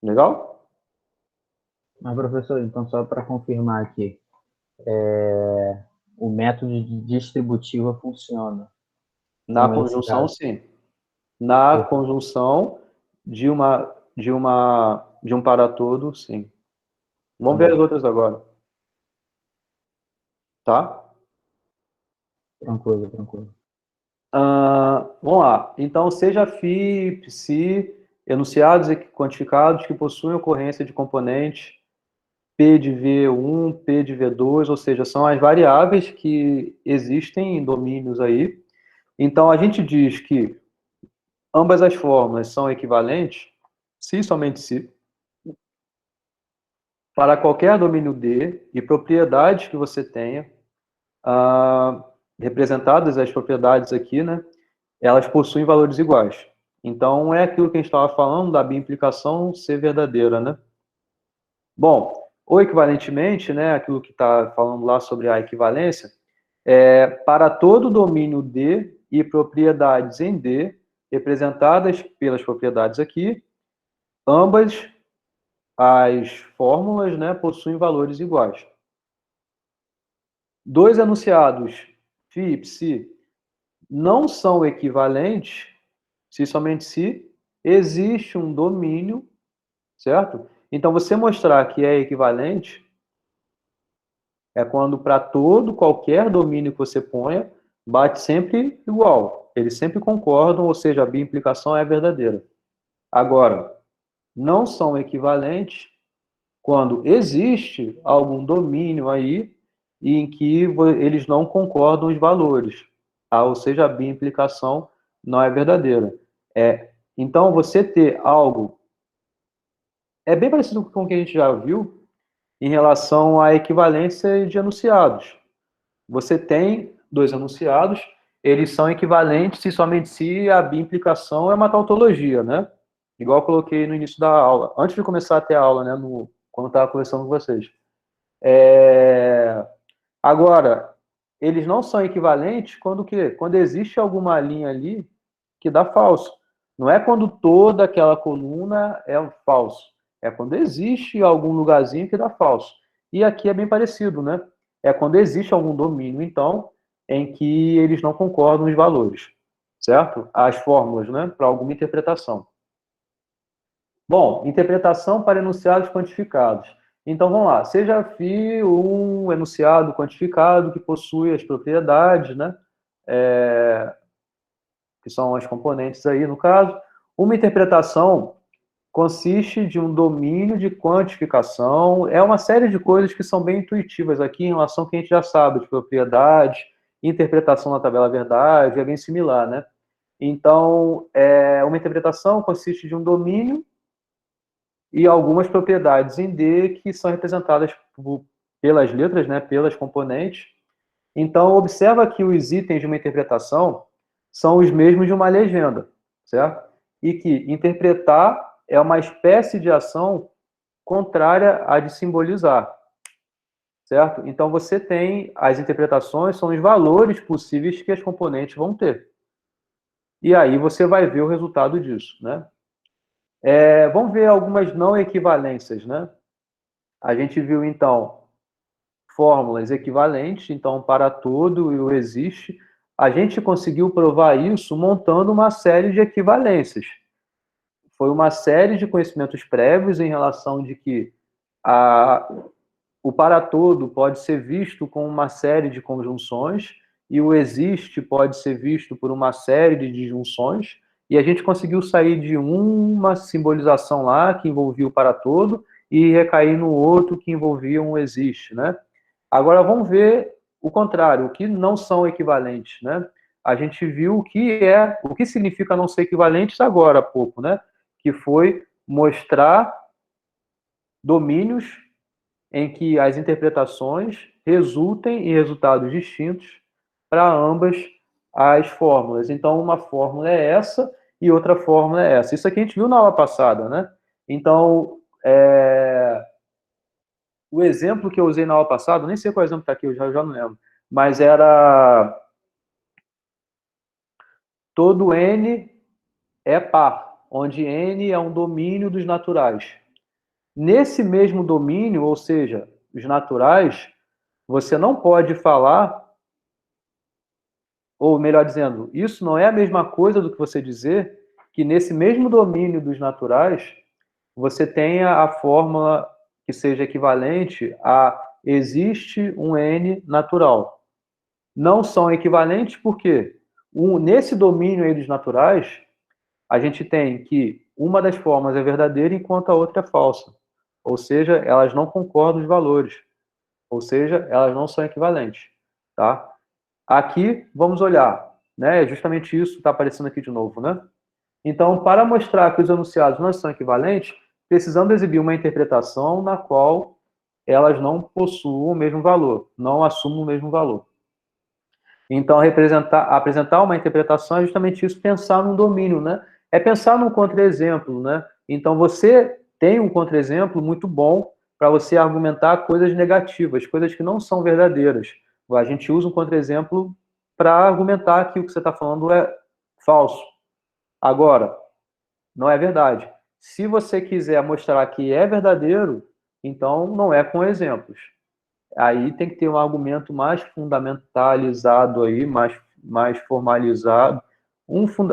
Legal? Mas, professor, então só para confirmar aqui, o método de distributiva funciona? Na conjunção, sim. Na conjunção de um para todo, sim. Vamos ver as outras agora. Tá? Tranquilo. Vamos lá. Então, seja φ, psi, enunciados e quantificados que possuem ocorrência de componentes P de V1, P de V2, ou seja, são as variáveis que existem em domínios aí. Então, a gente diz que ambas as fórmulas são equivalentes, se somente se, para qualquer domínio D e propriedades que você tenha, representadas as propriedades aqui, né? Elas possuem valores iguais. Então, é aquilo que a gente estava falando da biimplicação ser verdadeira, né? Bom, ou equivalentemente, né, aquilo que está falando lá sobre a equivalência, para todo domínio D e propriedades em D, representadas pelas propriedades aqui, ambas as fórmulas, né, possuem valores iguais. Dois enunciados, φ e psi, não são equivalentes se somente se existe um domínio, certo? Então, você mostrar que é equivalente é quando para qualquer domínio que você ponha, bate sempre igual. Eles sempre concordam, ou seja, a biimplicação é verdadeira. Agora, não são equivalentes quando existe algum domínio aí em que eles não concordam os valores. Ou seja, a biimplicação não é verdadeira. Então, você ter algo... É bem parecido com o que a gente já viu em relação à equivalência de enunciados. Você tem dois enunciados, eles são equivalentes se somente se a bimplicação é uma tautologia, né? Igual eu coloquei no início da aula, antes de começar a ter a aula, né? Quando eu estava conversando com vocês. Agora, eles não são equivalentes quando o quê? Quando existe alguma linha ali que dá falso. Não é quando toda aquela coluna é um falso. É quando existe algum lugarzinho que dá falso. E aqui é bem parecido, né? É quando existe algum domínio, então, em que eles não concordam os valores, certo? As fórmulas, né? Para alguma interpretação. Bom, interpretação para enunciados quantificados. Então, vamos lá. Seja φ um enunciado quantificado que possui as propriedades, né? Que são as componentes aí, no caso. Uma interpretação consiste de um domínio de quantificação. É uma série de coisas que são bem intuitivas aqui em relação ao que a gente já sabe, de propriedades, interpretação na tabela verdade, é bem similar, né? Então, uma interpretação consiste de um domínio e algumas propriedades em D que são representadas pelas letras, né, pelas componentes. Então, observa que os itens de uma interpretação são os mesmos de uma legenda, certo? E que interpretar é uma espécie de ação contrária à de simbolizar, certo? Então, você tem as interpretações, são os valores possíveis que as componentes vão ter. E aí você vai ver o resultado disso, né? Vamos ver algumas não equivalências, né? A gente viu, então, fórmulas equivalentes, então, para todo e o existe. A gente conseguiu provar isso montando uma série de equivalências. Foi uma série de conhecimentos prévios em relação de que o para todo pode ser visto com uma série de conjunções e o existe pode ser visto por uma série de disjunções, e a gente conseguiu sair de uma simbolização lá que envolvia o para todo e recair no outro que envolvia um existe, né? Agora vamos ver o contrário, o que não são equivalentes, né? A gente viu o que significa não ser equivalentes agora há pouco, né? Que foi mostrar domínios em que as interpretações resultem em resultados distintos para ambas as fórmulas. Então, uma fórmula é essa e outra fórmula é essa. Isso aqui a gente viu na aula passada, né? Então, o exemplo que eu usei na aula passada, nem sei qual exemplo está aqui, eu já não lembro, mas era todo N é par, onde N é um domínio dos naturais. Nesse mesmo domínio, ou seja, os naturais, você não pode falar, ou melhor dizendo, isso não é a mesma coisa do que você dizer que nesse mesmo domínio dos naturais, você tenha a fórmula que seja equivalente a existe um N natural. Não são equivalentes porque nesse domínio aí dos naturais, a gente tem que uma das formas é verdadeira enquanto a outra é falsa. Ou seja, elas não concordam os valores. Ou seja, elas não são equivalentes. Tá? Aqui, vamos olhar. Né? É justamente isso que está aparecendo aqui de novo. Né? Então, para mostrar que os enunciados não são equivalentes, precisamos exibir uma interpretação na qual elas não possuam o mesmo valor, não assumam o mesmo valor. Então, apresentar uma interpretação é justamente isso, pensar num domínio, né? É pensar num contra-exemplo, né? Então, você tem um contra-exemplo muito bom para você argumentar coisas negativas, coisas que não são verdadeiras. A gente usa um contra-exemplo para argumentar que o que você está falando é falso. Agora, não é verdade. Se você quiser mostrar que é verdadeiro, então não é com exemplos. Aí tem que ter um argumento mais fundamentalizado aí, mais formalizado.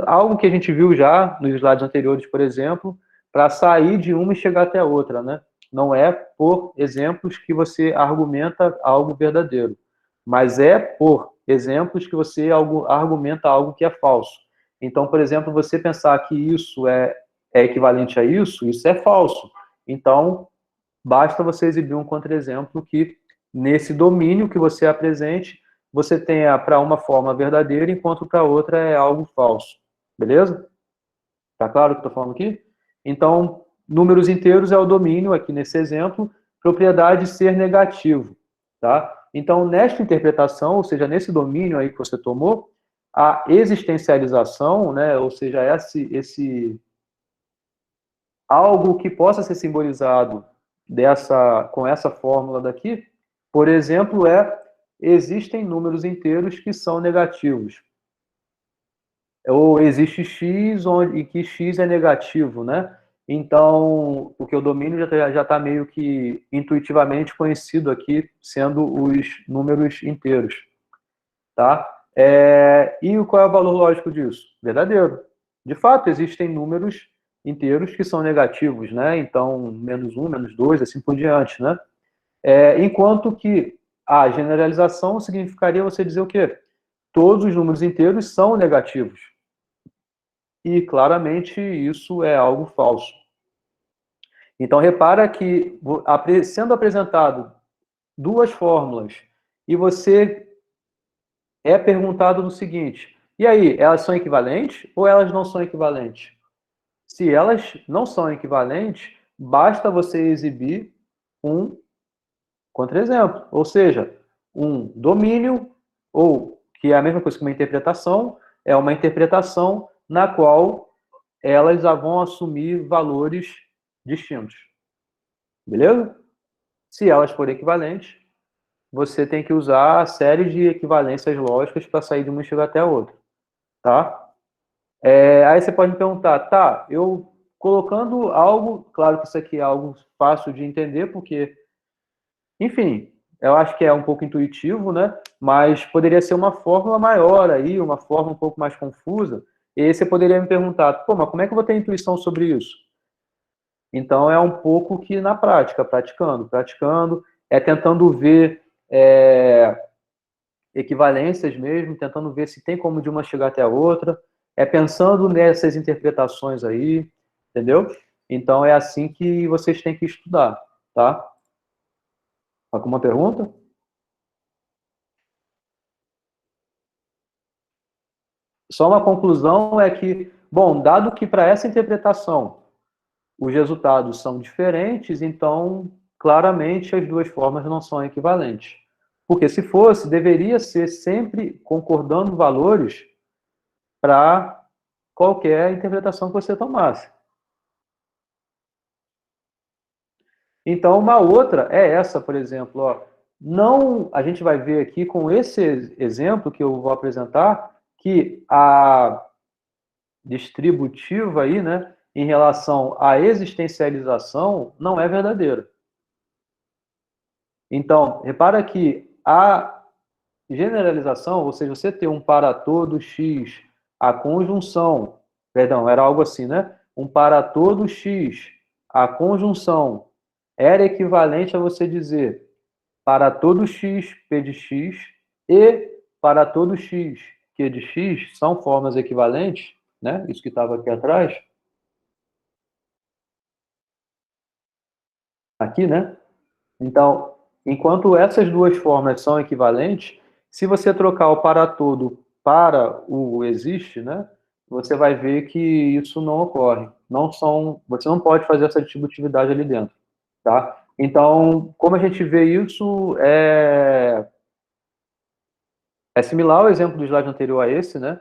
Algo que a gente viu já nos slides anteriores, por exemplo, para sair de uma e chegar até a outra, né? Não é por exemplos que você argumenta algo verdadeiro, mas é por exemplos que você argumenta algo que é falso. Então, por exemplo, você pensar que isso é equivalente a isso é falso. Então, basta você exibir um contra-exemplo que, nesse domínio que você apresente, você tenha para uma forma verdadeira, enquanto para outra é algo falso. Beleza? Tá claro o que eu estou falando aqui? Então, números inteiros é o domínio, aqui nesse exemplo, propriedade ser negativo, tá? Então, nesta interpretação, ou seja, nesse domínio aí que você tomou, a existencialização, né, ou seja, esse algo que possa ser simbolizado com essa fórmula daqui, por exemplo, existem números inteiros que são negativos. Ou existe x e que x é negativo, né? Então, porque o domínio já está meio que intuitivamente conhecido aqui, sendo os números inteiros, tá? E qual é o valor lógico disso? Verdadeiro. De fato, existem números inteiros que são negativos, né? Então, -1, -2, assim por diante, né? Enquanto que a generalização significaria você dizer o quê? Todos os números inteiros são negativos. E, claramente, isso é algo falso. Então, repara que, sendo apresentado duas fórmulas, e você é perguntado no seguinte, e aí, elas são equivalentes ou elas não são equivalentes? Se elas não são equivalentes, basta você exibir um contra-exemplo, ou seja, um domínio, ou que é a mesma coisa que uma interpretação, é uma interpretação na qual elas vão assumir valores distintos. Beleza? Se elas forem equivalentes, você tem que usar a série de equivalências lógicas para sair de uma e chegar até a outra. Tá? Aí você pode me perguntar, tá, eu colocando algo, claro que isso aqui é algo fácil de entender, porque, enfim, eu acho que é um pouco intuitivo, né? Mas poderia ser uma fórmula maior aí, uma fórmula um pouco mais confusa. E aí você poderia me perguntar, pô, mas como é que eu vou ter intuição sobre isso? Então, é um pouco que na prática, praticando, tentando ver equivalências mesmo, tentando ver se tem como de uma chegar até a outra, pensando nessas interpretações aí, entendeu? Então, é assim que vocês têm que estudar, tá? Alguma pergunta? Só uma conclusão é que, bom, dado que para essa interpretação os resultados são diferentes, então, claramente, as duas formas não são equivalentes. Porque se fosse, deveria ser sempre concordando valores para qualquer interpretação que você tomasse. Então, uma outra é essa, por exemplo, ó, não, a gente vai ver aqui com esse exemplo que eu vou apresentar, que a distributiva aí, né, em relação à existencialização, não é verdadeira. Então, repara que a generalização, ou seja, você ter um para todo x, a conjunção, perdão, era algo assim, né? Um para todo x, a conjunção era equivalente a você dizer para todo x, p de x, e para todo x, q de x, são formas equivalentes, né? Isso que estava aqui atrás. Aqui, né? Então, enquanto essas duas formas são equivalentes, se você trocar o para todo para o existe, né? Você vai ver que isso não ocorre. Você não pode fazer essa distributividade ali dentro, tá? Então, como a gente vê isso, é similar ao exemplo do slide anterior a esse, né?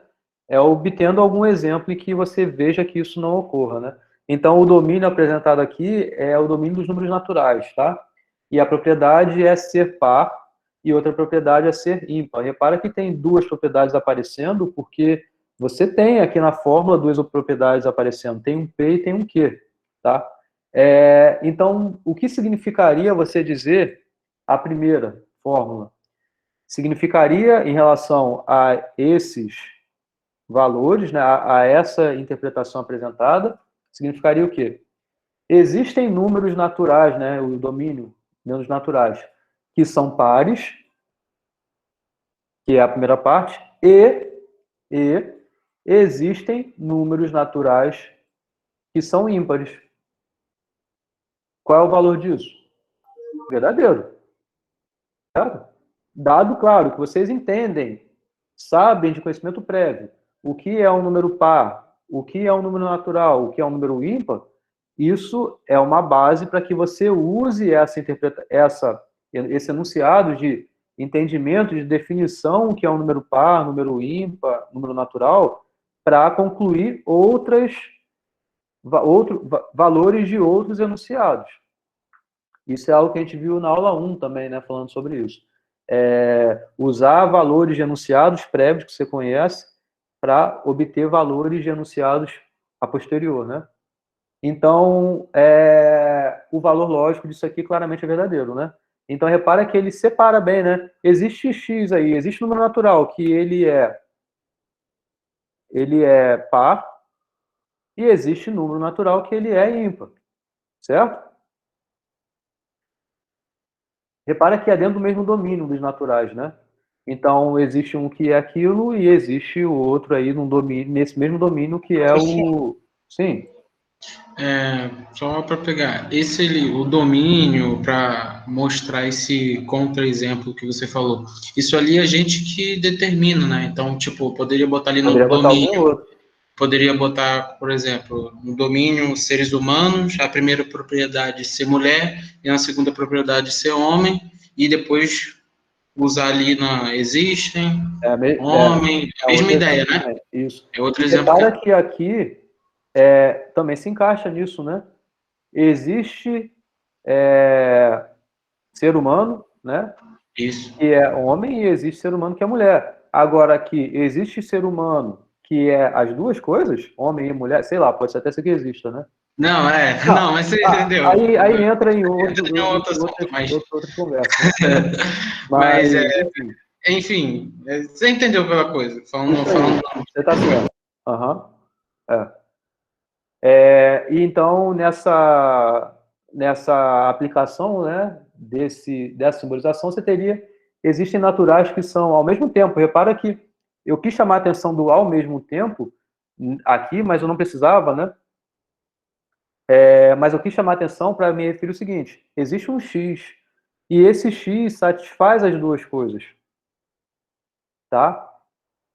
É obtendo algum exemplo em que você veja que isso não ocorra, né? Então, o domínio apresentado aqui é o domínio dos números naturais, tá? E a propriedade é ser par e outra propriedade é ser ímpar. Repara que tem duas propriedades aparecendo, porque você tem aqui na fórmula duas propriedades aparecendo. Tem um P e tem um Q, tá? Então, o que significaria você dizer a primeira fórmula? Significaria, em relação a esses valores, né, a essa interpretação apresentada, significaria o quê? Existem números naturais, né, o domínio, números naturais, que são pares, que é a primeira parte, e existem números naturais que são ímpares. Qual é o valor disso? Verdadeiro. Certo? Dado, claro, que vocês entendem, sabem de conhecimento prévio, o que é um número par o que é um número natural, o que é um número ímpar, isso é uma base para que você use esse enunciado de entendimento, de definição, que é um número par, número ímpar, número natural, para concluir valores de outros enunciados. Isso é algo que a gente viu na aula 1 também, né, falando sobre isso. Usar valores de enunciados prévios que você conhece para obter valores de enunciados a posterior, né? Então, o valor lógico disso aqui claramente é verdadeiro, né? Então, repara que ele separa bem, né? Existe x aí, existe número natural que ele é par, e existe número natural que ele é ímpar, certo? Repara que é dentro do mesmo domínio dos naturais, né? Então, existe um que é aquilo e existe o outro aí nesse mesmo domínio que é o... Sim. Só para pegar, o domínio, para mostrar esse contra-exemplo que você falou, isso ali é a gente que determina, né? Então, tipo, poderia botar ali no Poderia botar algum domínio, outro. poderia botar, por exemplo, no domínio seres humanos, a primeira propriedade ser mulher, e na segunda propriedade ser homem, e depois usar ali na existem, homem, a mesma ideia, né? Também. Isso. É outro E exemplo repara que aqui também se encaixa nisso, né? Existe ser humano, né? Isso. Que é homem, e existe ser humano que é mulher. Agora aqui, existe ser humano que é as duas coisas, homem e mulher, sei lá, pode até ser que exista, né? Não, não, mas você entendeu. Aí entra em Outro assunto, outra conversa. Né? Mas, enfim, você entendeu pela coisa. Falando. Você está certo. Aham. E então, nessa aplicação, né, dessa simbolização, existem naturais que são ao mesmo tempo. Repara que eu quis chamar a atenção do ao mesmo tempo aqui, mas eu não precisava, né? Mas eu quis chamar a atenção para me referir ao seguinte: existe um x, e esse x satisfaz as duas coisas, tá?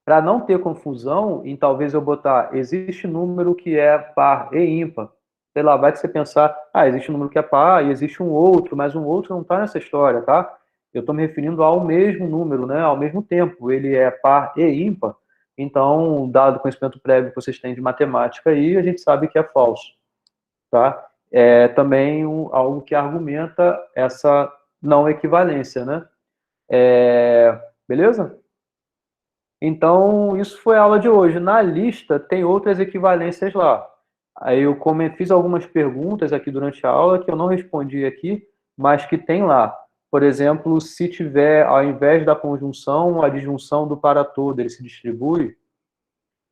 Para não ter confusão, em talvez eu botar, existe número que é par e ímpar. Sei lá, vai que você pensar, existe um número que é par e existe um outro, mas um outro não está nessa história, tá? Eu estou me referindo ao mesmo número, né? Ao mesmo tempo. Ele é par e ímpar. Então, dado o conhecimento prévio que vocês têm de matemática aí, a gente sabe que é falso, tá? É também algo que argumenta essa não equivalência, né? Beleza? Então, isso foi a aula de hoje. Na lista, tem outras equivalências lá. Aí eu fiz algumas perguntas aqui durante a aula que eu não respondi aqui, mas que tem lá. Por exemplo, se tiver, ao invés da conjunção, a disjunção do para todo, ele se distribui,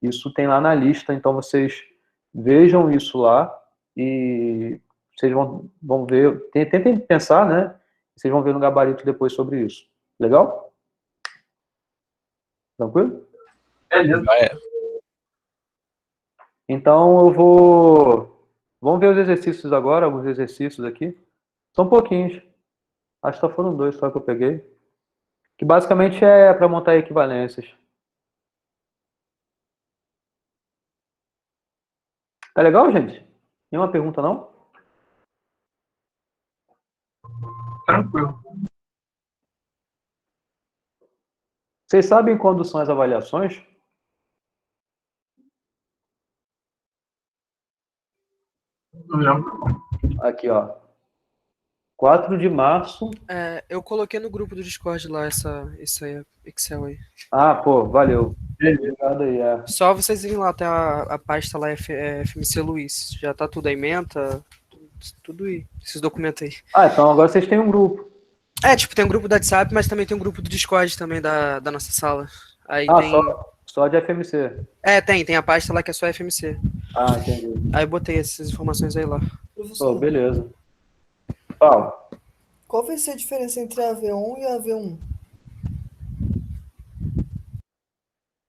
isso tem lá na lista, então vocês vejam isso lá e vocês vão ver, tentem pensar, né? Vocês vão ver no gabarito depois sobre isso. Legal? Tranquilo? Então eu vamos ver os exercícios agora, alguns exercícios aqui. São pouquinhos. Acho que só foram 2 só que eu peguei. Que basicamente é para montar equivalências. Tá legal, gente? Nenhuma pergunta, não? Tranquilo. Vocês sabem quando são as avaliações? Não. Aqui, ó. 4 de março. Eu coloquei no grupo do Discord lá esse Excel aí. Pô, valeu. Obrigado aí. Só vocês irem lá, até a pasta lá FMC Luiz. Já tá tudo aí, menta, tudo aí, esses documentos aí. Então agora vocês têm um grupo. Tem um grupo do WhatsApp, mas também tem um grupo do Discord também da nossa sala. Aí só de FMC. Tem a pasta lá que é só FMC. Entendi. Aí eu botei essas informações aí lá. Beleza. Fala. Qual vai ser a diferença entre a V1 e a V1?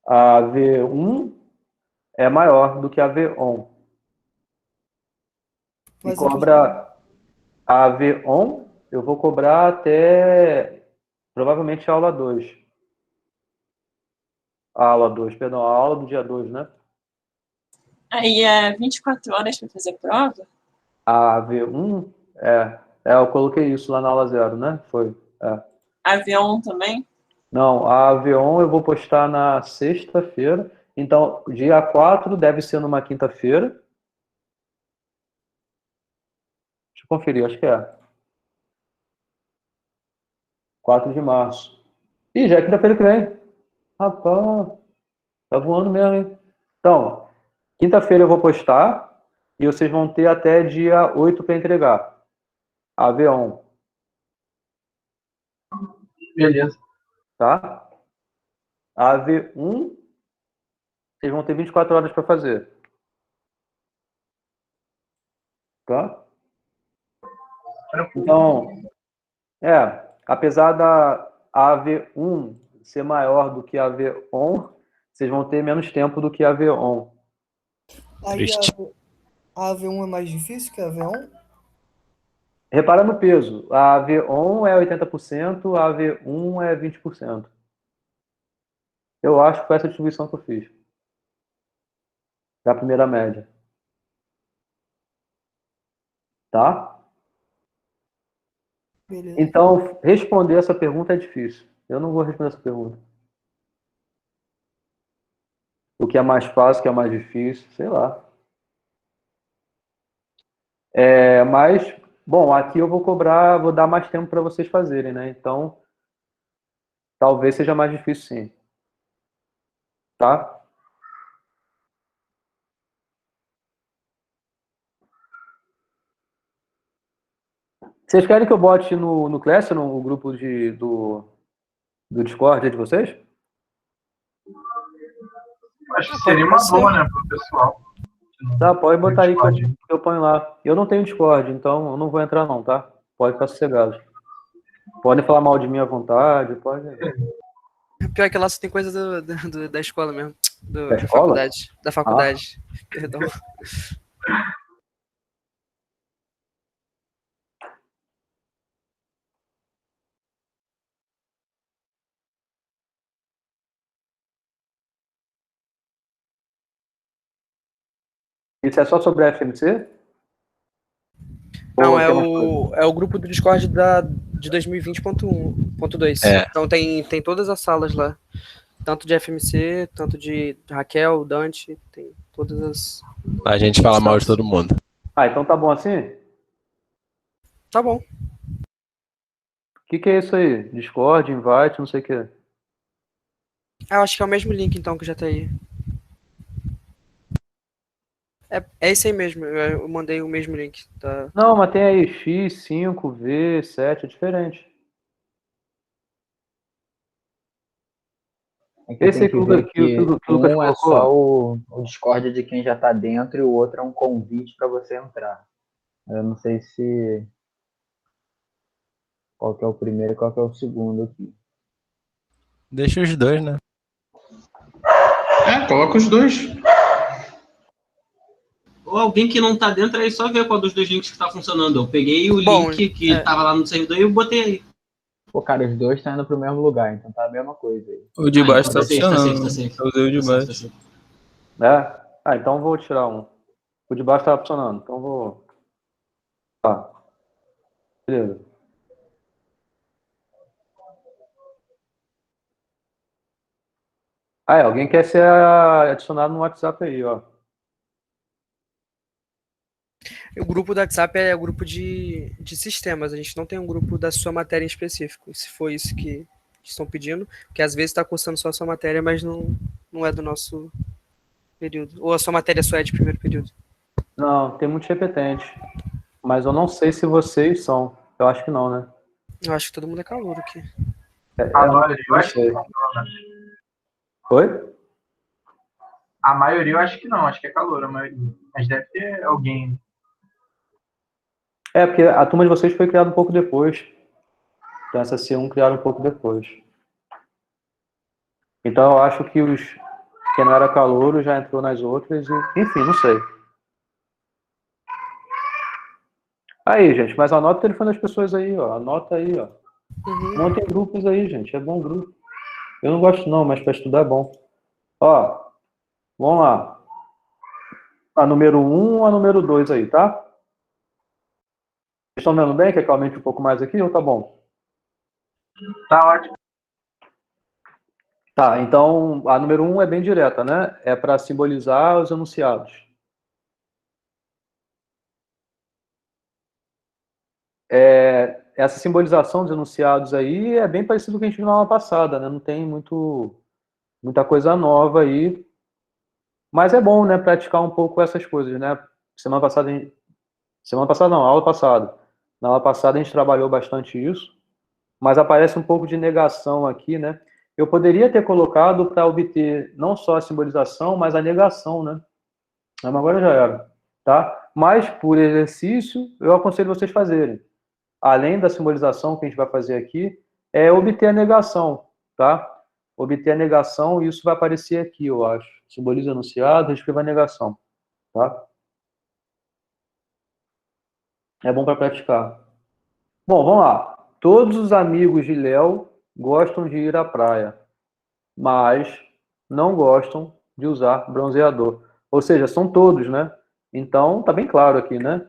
A V1 é maior do que a V1. E cobra a V1, eu vou cobrar até provavelmente a aula 2. A aula do dia 2, né? Aí é 24 horas para fazer a prova? A AV1, eu coloquei isso lá na aula 0, né? Foi. Avião também? Não, a AV1 eu vou postar na sexta-feira. Então, dia 4 deve ser numa quinta-feira. Deixa eu conferir, acho que é. 4 de março. Ih, já é quinta-feira que vem. Rapaz, tá voando mesmo, hein? Então, quinta-feira eu vou postar e vocês vão ter até dia 8 para entregar. AV1, Beleza. tá? AV1, vocês vão ter 24 horas para fazer. Tá? Então, apesar da AV1 ser maior do que a AV-ON, vocês vão ter menos tempo do que a AV-ON. Aí a AV1 é mais difícil que a AV1? Repara no peso. A AV-ON é 80%, a AV1 é 20%. Eu acho que foi essa distribuição que eu fiz. Da primeira média. Tá? Beleza. Então, responder essa pergunta é difícil. Eu não vou responder essa pergunta. O que é mais fácil, o que é mais difícil, sei lá. Mas, bom, aqui eu vou cobrar, vou dar mais tempo para vocês fazerem, né? Então, talvez seja mais difícil sim. Tá? Vocês querem que eu bote no Classroom, o grupo do Discord de vocês? Acho que seria uma boa, né, pro pessoal. Tá, pode botar aí que eu ponho lá. Eu não tenho Discord, então eu não vou entrar não, tá? Pode ficar sossegado. Podem falar mal de mim à vontade, pode. Pior que lá só tem coisa da escola mesmo. Da escola? Da faculdade. Perdão. Isso é só sobre a FMC? Não, Ou é tem mais coisa? o grupo do Discord de 2020.1.2. Então tem todas as salas lá. Tanto de FMC, tanto de Raquel, Dante, tem todas as... A gente fala mal de todo mundo. Ah, então tá bom assim? Tá bom. O que é isso aí? Discord, invite, não sei o que. Eu acho que é o mesmo link então que já tá aí. É esse aí mesmo, eu mandei o mesmo link. Tá. Não, mas tem aí X, 5, V, 7, é diferente. É que Esse tem aí que que o ver Lucas que colocou. um é só o Discord de quem já tá dentro e o outro é um convite para você entrar. Eu não sei se qual que é o primeiro e qual que é o segundo aqui. Deixa os dois, né? Coloca os dois. Ou alguém que não tá dentro, aí só ver qual dos dois links que tá funcionando. Eu peguei o link que tava lá no servidor e eu botei aí. Pô, cara, os dois estão indo pro mesmo lugar, então tá a mesma coisa aí. O de baixo então tá funcionando. tá safe. Eu usei o de baixo. Então vou tirar um. O de baixo tá funcionando, então vou... Tá. Beleza. Alguém quer ser adicionado no WhatsApp aí, ó. O grupo do WhatsApp é o grupo de sistemas, a gente não tem um grupo da sua matéria em específico, se for isso que estão pedindo, porque às vezes está cursando só a sua matéria, mas não é do nosso período, ou a sua matéria só é de primeiro período. Não, tem muitos repetentes, mas eu não sei se vocês são, eu acho que não, né? Eu acho que todo mundo é calouro aqui. Eu acho que não, né? Oi? A maioria eu acho que não, acho que é calor a maioria. Mas deve ter alguém. Porque a turma de vocês foi criada um pouco depois. Então essa C1 criaram um pouco depois. Então eu acho que quem não era calouro já entrou nas outras e, enfim, não sei. Aí, gente, mas anota o telefone das pessoas aí, ó. Anota aí, ó. Montem grupos aí, gente. É bom grupo. Eu não gosto não, mas para estudar é bom. Ó, vamos lá. a número 1 ou a número 2 aí, tá? Vocês estão vendo bem? Quer que eu aumente um pouco mais aqui ou tá bom? Tá ótimo. Tá, então a número 1 é bem direta, né? É para simbolizar os enunciados. Essa simbolização dos enunciados aí é bem parecido com o que a gente viu na aula passada, né? Não tem muita coisa nova aí. Mas é bom, né, praticar um pouco essas coisas, né? Semana passada não, aula passada. Na aula passada a gente trabalhou bastante isso, mas aparece um pouco de negação aqui, né? Eu poderia ter colocado para obter não só a simbolização, mas a negação, né? Mas agora já era, tá? Mas, por exercício, eu aconselho vocês fazerem. Além da simbolização que a gente vai fazer aqui, é obter a negação, tá? Obter a negação, e isso vai aparecer aqui, eu acho. Simboliza enunciado, escreva a negação, tá? É bom para praticar. Bom, vamos lá. Todos os amigos de Léo gostam de ir à praia, mas não gostam de usar bronzeador. Ou seja, são todos, né? Então, tá bem claro aqui, né?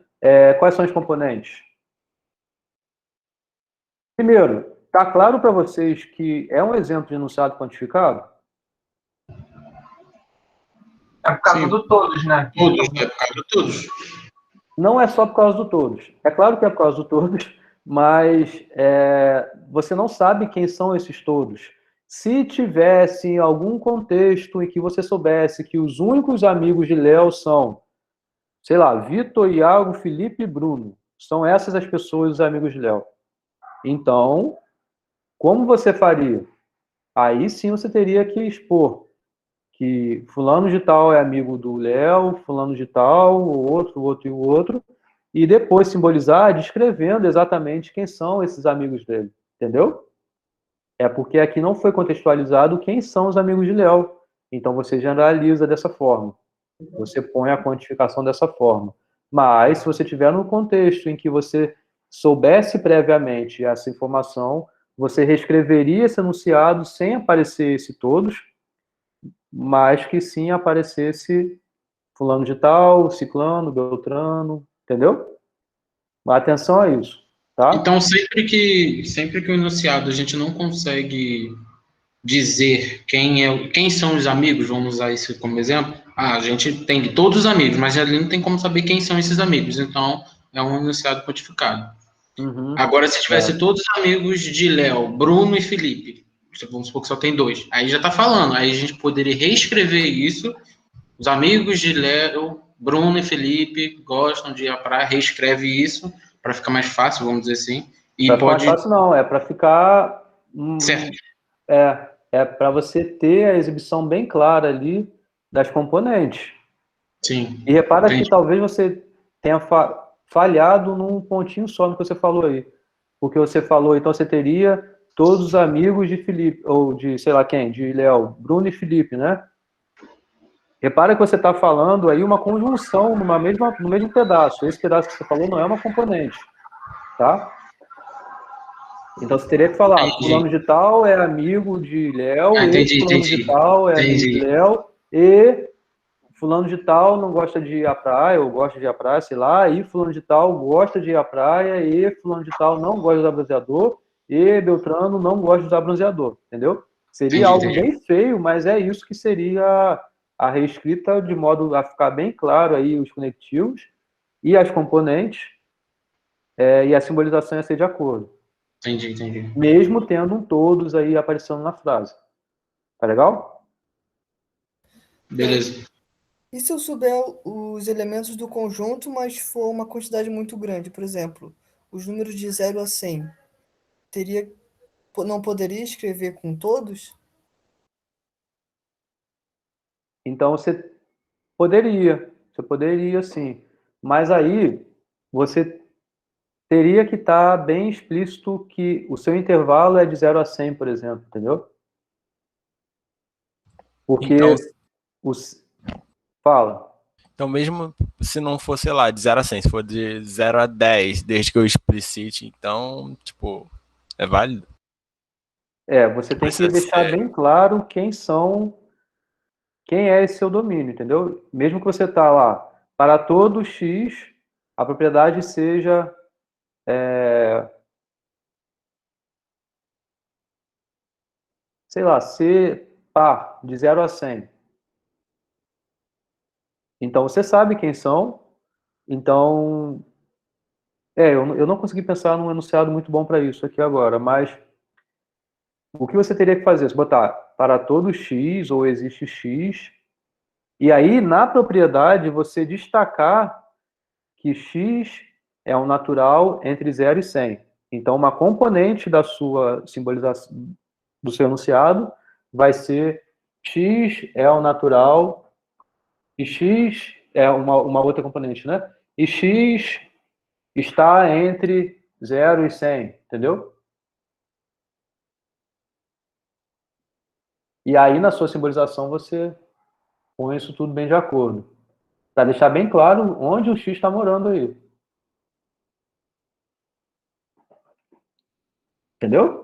Quais são os componentes? Primeiro, tá claro para vocês que é um exemplo de enunciado quantificado? É por causa do todos, né? Todos, é por causa do todos. Não é só por causa do todos. É claro que é por causa do todos, mas você não sabe quem são esses todos. Se tivesse algum contexto em que você soubesse que os únicos amigos de Léo são, sei lá, Vitor, Iago, Felipe e Bruno, são essas as pessoas, os amigos de Léo. Então, como você faria? Aí sim você teria que expor que fulano de tal é amigo do Léo, fulano de tal, o outro e o outro, e depois simbolizar descrevendo exatamente quem são esses amigos dele, entendeu? É porque aqui não foi contextualizado quem são os amigos de Léo, então você generaliza dessa forma, você põe a quantificação dessa forma. Mas se você tiver no contexto em que você soubesse previamente essa informação, você reescreveria esse enunciado sem aparecer esse todos, mas que sim aparecesse fulano de tal, ciclano, beltrano, entendeu? Mas atenção a isso, tá? Então, sempre que o enunciado a gente não consegue dizer quem são os amigos, vamos usar isso como exemplo, a gente tem todos os amigos, mas ali não tem como saber quem são esses amigos, então é um enunciado quantificado. Agora, se tivesse todos os amigos de Léo, Bruno e Felipe, vamos supor que só tem 2, aí já está falando, aí a gente poderia reescrever isso, os amigos de Léo, Bruno e Felipe gostam de ir à praia, reescreve isso, para ficar mais fácil, vamos dizer assim, e pra pode... ficar mais fácil não, é para ficar... Certo. É para você ter a exibição bem clara ali das componentes. Sim. E repara Entendi. que talvez você tenha falhado num pontinho só no que você falou aí. Porque você falou, então você teria todos os amigos de Felipe, ou de, sei lá quem, de Léo, Bruno e Felipe, né? Repara que você está falando aí uma conjunção no mesmo pedaço. Esse pedaço que você falou não é uma componente, tá? Então você teria que falar, fulano de tal é amigo de Léo, e fulano de tal é amigo de Léo, e fulano de tal não gosta de ir à praia, ou gosta de ir à praia, sei lá, e fulano de tal gosta de ir à praia, e fulano de tal não gosta de usar bronzeador, e Beltrano não gosta de usar bronzeador, entendeu? Seria algo bem feio, mas é isso que seria a reescrita de modo a ficar bem claro aí os conectivos e as componentes, e a simbolização ia ser de acordo. Entendi. Mesmo tendo um todos aí aparecendo na frase. Tá legal? Beleza. E se eu souber os elementos do conjunto, mas for uma quantidade muito grande? Por exemplo, os números de 0 a 100. Não poderia escrever com todos? Então você poderia sim. Mas aí você teria que estar bem explícito que o seu intervalo é de 0 a 100, por exemplo, entendeu? Porque então, Fala. Então, mesmo se não for, sei lá, de 0 a 100, se for de 0 a 10, desde que eu explicite, então, tipo, é válido? Você tem que deixar bem claro quem é esse seu domínio, entendeu? Mesmo que você tá lá para todo x, a propriedade seja sei lá, C par, de 0 a 100. Então, você sabe quem são. Então, eu não consegui pensar num enunciado muito bom para isso aqui agora, mas o que você teria que fazer? Você botar para todo x, ou existe x, e aí, na propriedade, você destacar que x é um natural entre 0 e 100. Então, uma componente da sua simbolização, do seu enunciado, vai ser x é um natural, e x é uma outra componente, né? E x está entre 0 e 100, entendeu? E aí, na sua simbolização, você põe isso tudo bem de acordo. Para deixar bem claro onde o x está morando aí. Entendeu?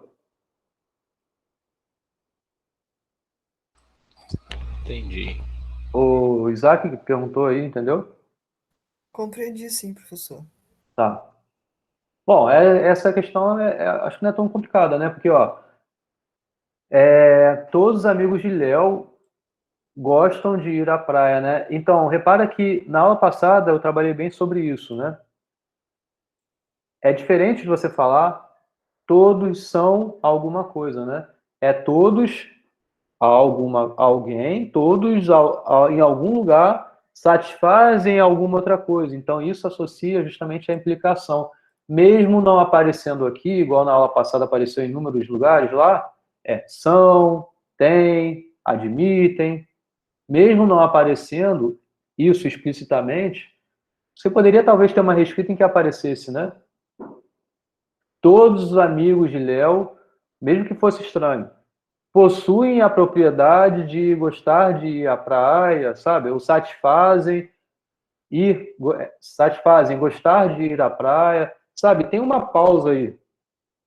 Entendi. O Isaac perguntou aí, entendeu? Compreendi sim, professor. Tá. Bom, essa questão acho que não é tão complicada, né? Porque, ó, todos os amigos de Léo gostam de ir à praia, né? Então, repara que na aula passada eu trabalhei bem sobre isso, né? É diferente de você falar todos são alguma coisa, né? É todos alguém, todos em algum lugar satisfazem alguma outra coisa. Então, isso associa justamente à implicação. Mesmo não aparecendo aqui, igual na aula passada apareceu em inúmeros lugares lá, são, têm, admitem. Mesmo não aparecendo isso explicitamente, você poderia talvez ter uma reescrita em que aparecesse, né? Todos os amigos de Léo, mesmo que fosse estranho, possuem a propriedade de gostar de ir à praia, sabe? Ou satisfazem gostar de ir à praia, sabe? Tem uma pausa aí.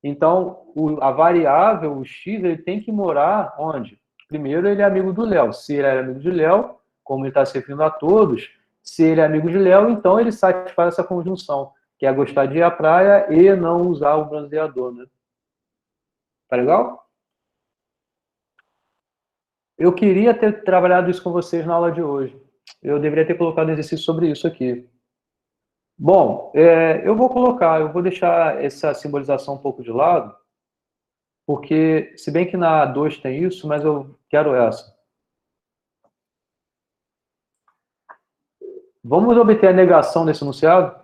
Então, a variável, o x, ele tem que morar onde? Primeiro, ele é amigo do Léo. Se ele é amigo de Léo, como ele está se referindo a todos, se ele é amigo de Léo, então ele satisfaz essa conjunção, que é gostar de ir à praia e não usar o bronzeador, né? Tá legal? Eu queria ter trabalhado isso com vocês na aula de hoje. Eu deveria ter colocado exercício sobre isso aqui. Bom, eu vou deixar essa simbolização um pouco de lado, porque, se bem que na A2 tem isso, mas eu quero essa. Vamos obter a negação desse enunciado?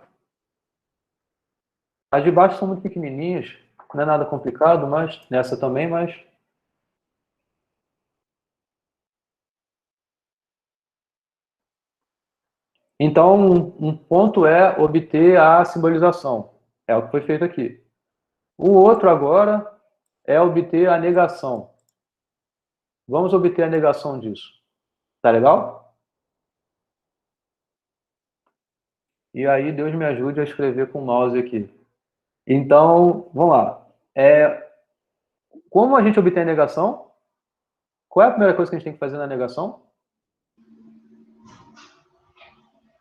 As de baixo são muito pequenininhas, não é nada complicado, mas nessa também, mas... Então, um ponto é obter a simbolização. É o que foi feito aqui. O outro agora é obter a negação. Vamos obter a negação disso. Tá legal? E aí, Deus me ajude a escrever com o mouse aqui. Então, vamos lá. Como a gente obtém a negação? Qual é a primeira coisa que a gente tem que fazer na negação?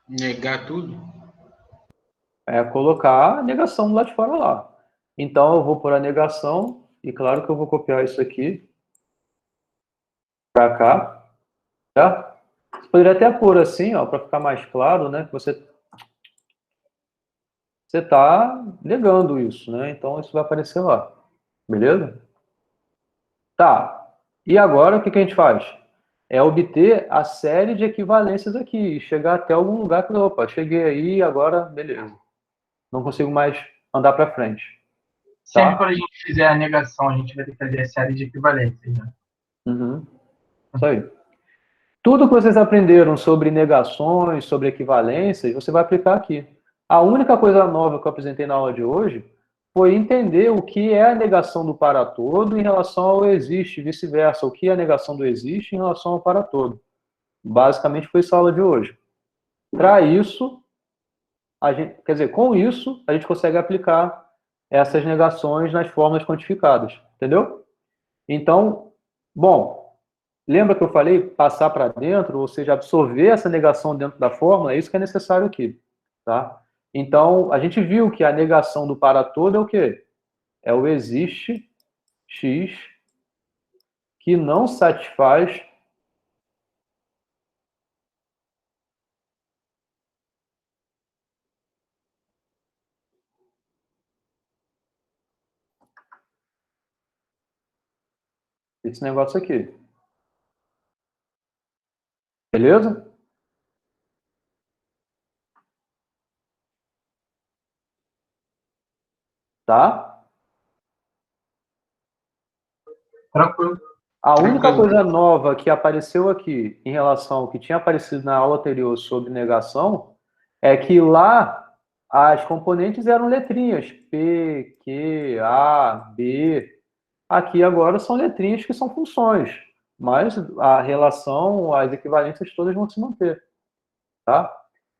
Negar tudo? É colocar a negação lá de fora lá. Então, eu vou pôr a negação, e claro que eu vou copiar isso aqui para cá, tá? Você poderia até pôr assim, ó, para ficar mais claro, né, que você está negando isso, né? Então, isso vai aparecer lá. Beleza? Tá. E agora, o que a gente faz? É obter a série de equivalências aqui, e chegar até algum lugar que, opa, cheguei aí, agora, beleza. Não consigo mais andar para frente. Sempre quando a gente fizer a negação, a gente vai ter que fazer a série de equivalências, né? Uhum. Isso aí. Tudo que vocês aprenderam sobre negações, sobre equivalências, você vai aplicar aqui. A única coisa nova que eu apresentei na aula de hoje foi entender o que é a negação do para todo em relação ao existe, e vice-versa. O que é a negação do existe em relação ao para todo. Basicamente foi essa a aula de hoje. Para isso, com isso, a gente consegue aplicar essas negações nas fórmulas quantificadas. Entendeu? Então, bom, lembra que eu falei passar para dentro, ou seja, absorver essa negação dentro da fórmula? É isso que é necessário aqui, tá? Então, a gente viu que a negação do para todo é o quê? É o existe x que não satisfaz esse negócio aqui. Beleza? Tá? Tranquilo. A única coisa nova que apareceu aqui em relação ao que tinha aparecido na aula anterior sobre negação é que lá as componentes eram letrinhas P, Q, A, B. Aqui agora são letrinhas que são funções, mas a relação, as equivalências todas vão se manter, tá?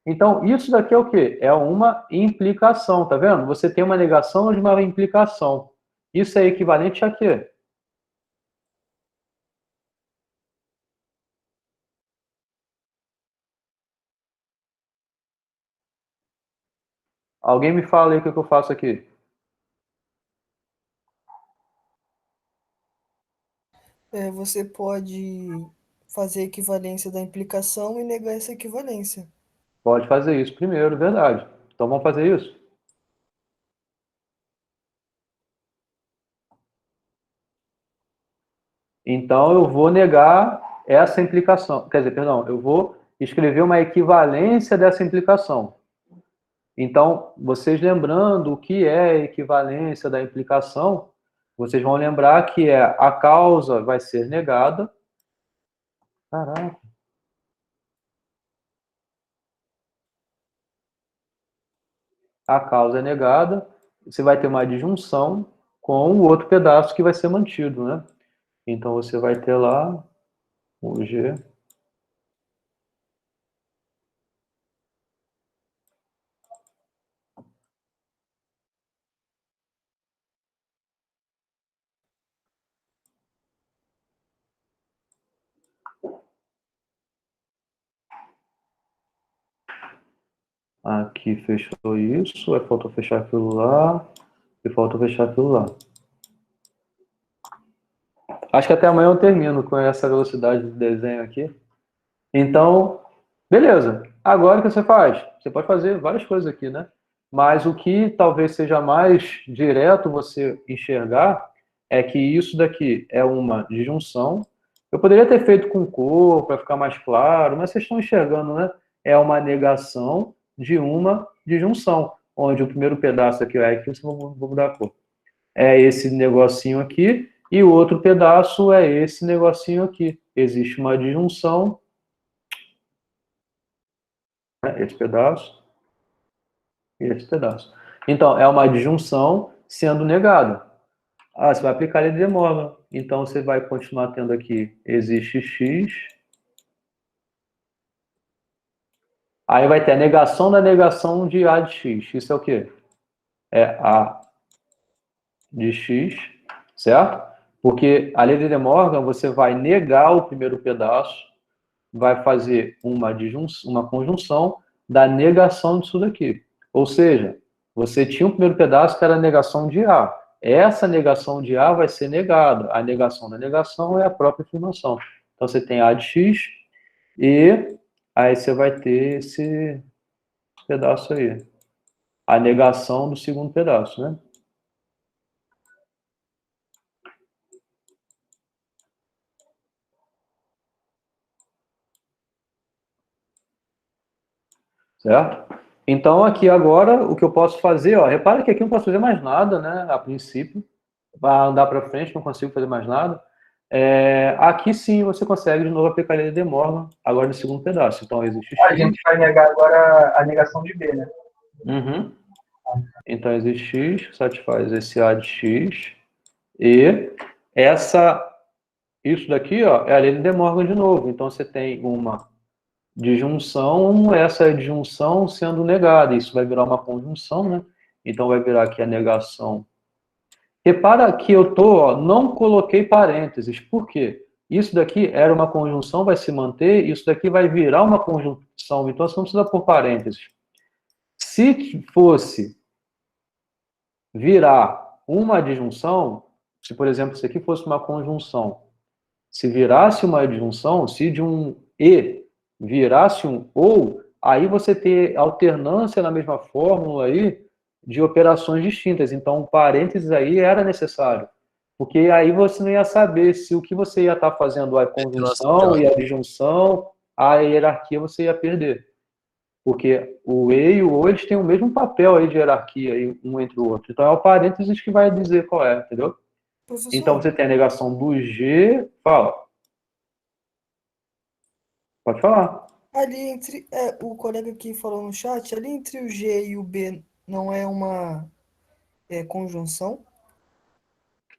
Então, isso daqui é o quê? É uma implicação, tá vendo? Você tem uma negação de uma implicação. Isso é equivalente a quê? Alguém me fala aí o que eu faço aqui. Você pode fazer a equivalência da implicação e negar essa equivalência. Pode fazer isso primeiro, verdade. Então vamos fazer isso? Então eu vou negar essa implicação. Quer dizer, perdão, eu vou escrever uma equivalência dessa implicação. Então, vocês lembrando o que é a equivalência da implicação, vocês vão lembrar que a causa vai ser negada. Caraca. A causa é negada, você vai ter uma adjunção com o outro pedaço que vai ser mantido, né? Então, você vai ter lá o G. Aqui fechou isso, aí faltou fechar aquilo lá, e faltou fechar aquilo lá. Acho que até amanhã eu termino com essa velocidade de desenho aqui. Então, beleza. Agora o que você faz? Você pode fazer várias coisas aqui, né? Mas o que talvez seja mais direto você enxergar é que isso daqui é uma disjunção. Eu poderia ter feito com cor para ficar mais claro, mas vocês estão enxergando, né? É uma negação de uma disjunção, onde o primeiro pedaço aqui, aqui vou mudar a cor, é esse negocinho aqui, e o outro pedaço é esse negocinho aqui. Existe uma disjunção, esse pedaço e esse pedaço. Então, é uma disjunção sendo negada. Ah, você vai aplicar a lei de De Morgan. Então, você vai continuar tendo aqui, existe x. Aí vai ter a negação da negação de A de x. Isso é o quê? É A de x, certo? Porque a lei de De Morgan, você vai negar o primeiro pedaço, vai fazer uma conjunção da negação disso daqui. Ou seja, você tinha um primeiro pedaço que era a negação de A. Essa negação de A vai ser negada. A negação da negação é a própria afirmação. Então, você tem A de x e aí você vai ter esse pedaço aí. A negação do segundo pedaço, né? Certo? Então, aqui agora, o que eu posso fazer, ó, repara que aqui eu não posso fazer mais nada, né, a princípio. Vai andar para frente, não consigo fazer mais nada. Aqui sim, você consegue de novo aplicar a lei de De Morgan, agora no segundo pedaço. Então, existe x. A gente vai negar agora a negação de B, né? Uhum. Então, existe x, satisfaz esse A de x. E isso daqui, ó, é a lei de De Morgan de novo. Então, você tem uma disjunção, essa disjunção sendo negada. Isso vai virar uma conjunção, né? Então, vai virar aqui a negação. Repara que eu não coloquei parênteses. Por quê? Isso daqui era uma conjunção, vai se manter, isso daqui vai virar uma conjunção, então você não precisa pôr parênteses. Se fosse virar uma adjunção, se, por exemplo, isso aqui fosse uma conjunção, se virasse uma adjunção, se de um e virasse um ou, aí você ter alternância na mesma fórmula aí de operações distintas. Então, o parênteses aí era necessário. Porque aí você não ia saber se o que você ia estar fazendo a conjunção e a adjunção, a hierarquia você ia perder. Porque o e e o ou, eles têm o mesmo papel aí de hierarquia aí, um entre o outro. Então é o parênteses que vai dizer qual é, entendeu? Professor, Então você tem a negação do G, fala. Pode falar. ali entre, o colega que falou no chat, ali entre o G e o B não é uma conjunção?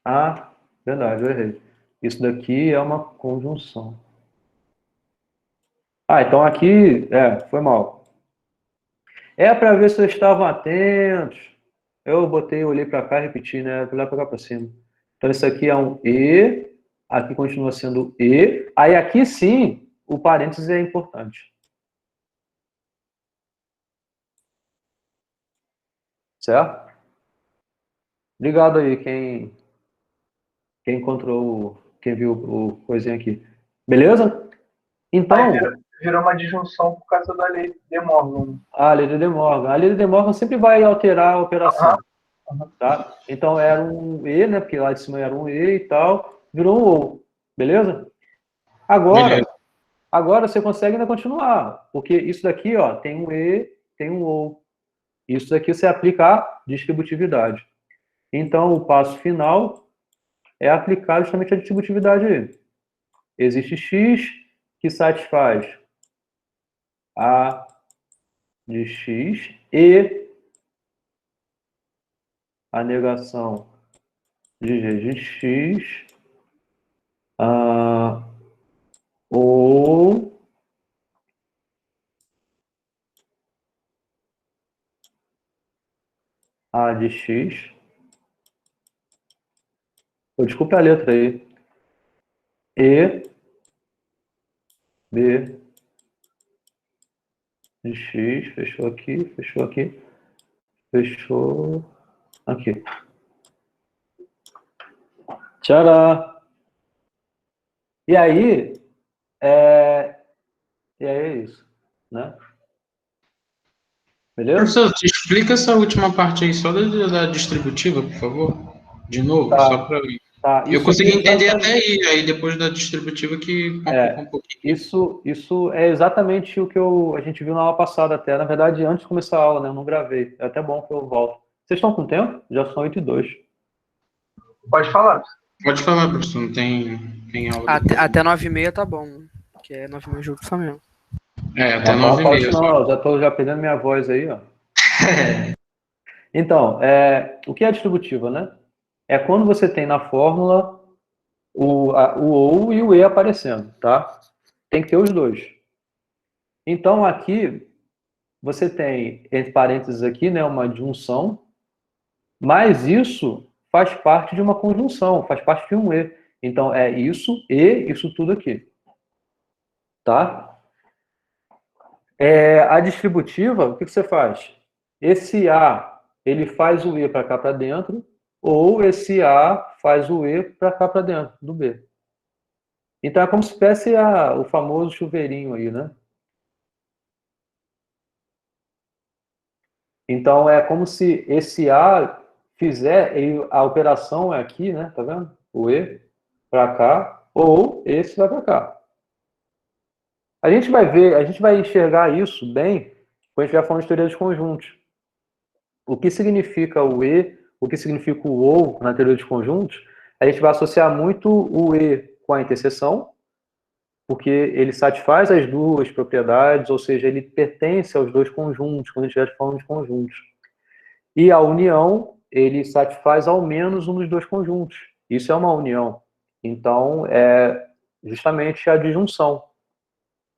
Ah, verdade, eu errei. Isso daqui é uma conjunção. Ah, então aqui, foi mal. É para ver se vocês estavam atentos. Eu olhei para cá e repeti, né? Olhar para cá para cima. Então isso aqui é um E, aqui continua sendo E. Aí aqui sim, o parênteses é importante. Certo? Obrigado aí quem encontrou, quem viu o coisinha aqui. Beleza? Então... Virou uma disjunção por causa da lei de Morgan. A lei de De Morgan. A lei de De Morgan sempre vai alterar a operação. Tá? Então era um E, né? Porque lá de cima era um E e tal. Virou um OU. Beleza? Agora você consegue ainda continuar. Porque isso daqui, ó, tem um E, tem um OU. Isso daqui você aplica a distributividade. Então o passo final é aplicar justamente a distributividade aí. Existe X que satisfaz A de X e a negação de G de X ou A de X. Desculpa a letra aí. E B de X, fechou aqui, fechou aqui, fechou aqui. Tcharam! E aí é isso, né? Beleza? Professor, te explica essa última parte aí, só da distributiva, por favor. De novo, Tá. só para eu consegui entender exatamente... até aí depois da distributiva que complicou um pouquinho. Isso é exatamente o que a gente viu na aula passada até. Na verdade, antes de começar a aula, né? Eu não gravei. É até bom que eu volto. Vocês estão com tempo? Já são 8h02. Pode falar. Pode falar, professor. Não tem aula. Até 9h30 tá bom. Que é 9h30 jogo do Flamengo. Até 9h30. Não, já estou perdendo minha voz aí, ó. Então, o que é distributiva, né? É quando você tem na fórmula o OU e o E aparecendo, tá? Tem que ter os dois. Então, aqui, você tem, entre parênteses aqui, né, uma adjunção, mas isso faz parte de uma conjunção, faz parte de um E. Então, é isso e isso tudo aqui. Tá? A distributiva, o que você faz? Esse A, ele faz o E para cá para dentro, ou esse A faz o E para cá para dentro, do B. Então, é como se tivesse o famoso chuveirinho aí, né? Então, é como se esse A fizer, a operação é aqui, né? Tá vendo? O E para cá, ou esse vai para cá. A gente vai enxergar isso bem quando a gente vai falando de teoria dos conjuntos. O que significa o E, o que significa o OU na teoria dos conjuntos, a gente vai associar muito o E com a interseção, porque ele satisfaz as duas propriedades, ou seja, ele pertence aos dois conjuntos, quando a gente estiver falando de conjuntos. E a união, ele satisfaz ao menos um dos dois conjuntos. Isso é uma união. Então, é justamente a disjunção.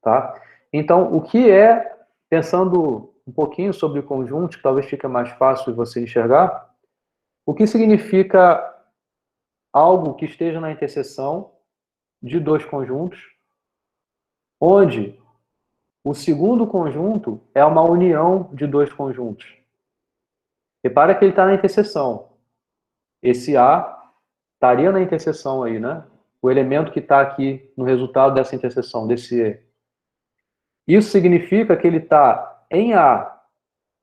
Tá? Então, o que pensando um pouquinho sobre conjuntos, que talvez fique mais fácil de você enxergar, o que significa algo que esteja na interseção de dois conjuntos, onde o segundo conjunto é uma união de dois conjuntos. Repara que ele está na interseção. Esse A estaria na interseção aí, né? O elemento que está aqui no resultado dessa interseção, desse E. Isso significa que ele está em A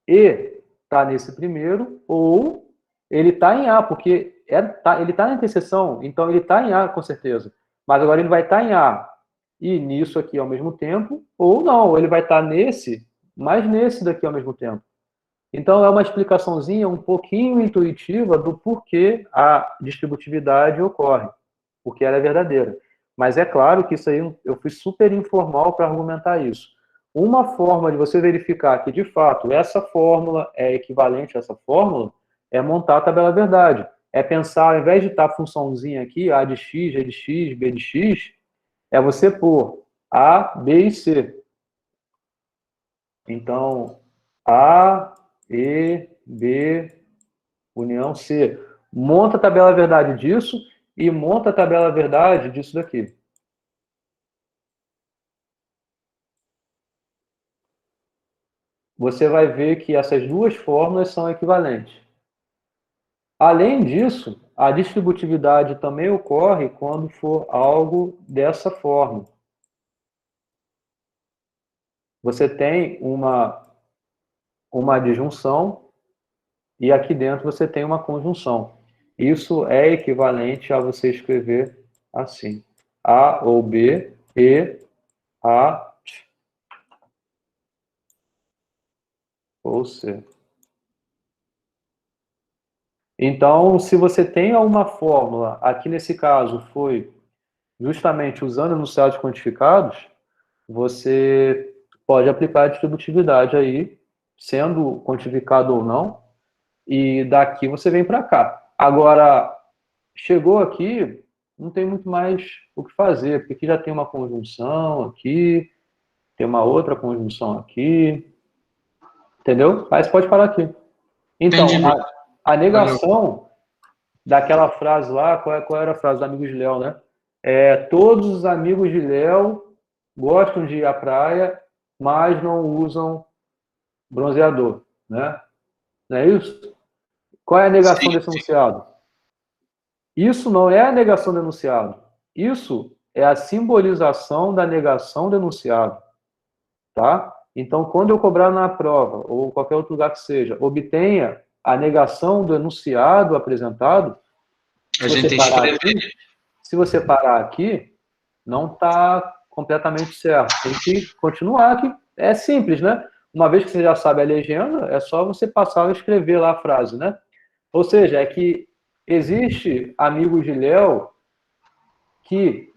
e está nesse primeiro, ou ele está em A, porque ele está na interseção, então ele está em A com certeza. Mas agora ele vai estar em A e nisso aqui ao mesmo tempo, ou não, ele vai estar nesse, mas nesse daqui ao mesmo tempo. Então é uma explicaçãozinha um pouquinho intuitiva do porquê a distributividade ocorre, porque ela é verdadeira. Mas é claro que isso aí eu fui super informal para argumentar isso. Uma forma de você verificar que, de fato, essa fórmula é equivalente a essa fórmula é montar a tabela verdade. É pensar, ao invés de estar a funçãozinha aqui, A de x, G de x, B de x, é você pôr A, B e C. Então, A, E, B, união C. Monta a tabela verdade disso e monta a tabela verdade disso daqui. Você vai ver que essas duas fórmulas são equivalentes. Além disso, a distributividade também ocorre quando for algo dessa forma. Você tem uma adjunção e aqui dentro você tem uma conjunção. Isso é equivalente a você escrever assim. A ou B, E, A ou C. Então, se você tem uma fórmula, aqui nesse caso foi justamente usando enunciados quantificados, você pode aplicar a distributividade aí, sendo quantificado ou não, e daqui você vem para cá. Agora, chegou aqui, não tem muito mais o que fazer, porque aqui já tem uma conjunção aqui, tem uma outra conjunção aqui, entendeu? Aí você pode parar aqui. Então, a negação daquela frase lá, qual era a frase do amigo de Léo, né? Todos os amigos de Léo gostam de ir à praia, mas não usam bronzeador, né? Não é isso? Qual é a negação desse enunciado? Isso não é a negação do enunciado. Isso é a simbolização da negação do enunciado, tá? Então, quando eu cobrar na prova, ou qualquer outro lugar que seja, obtenha a negação do enunciado apresentado, se você parar aqui, não está completamente certo. Tem que continuar aqui. É simples, né? Uma vez que você já sabe a legenda, é só você passar a escrever lá a frase, né? Ou seja, é que existe amigos de Léo que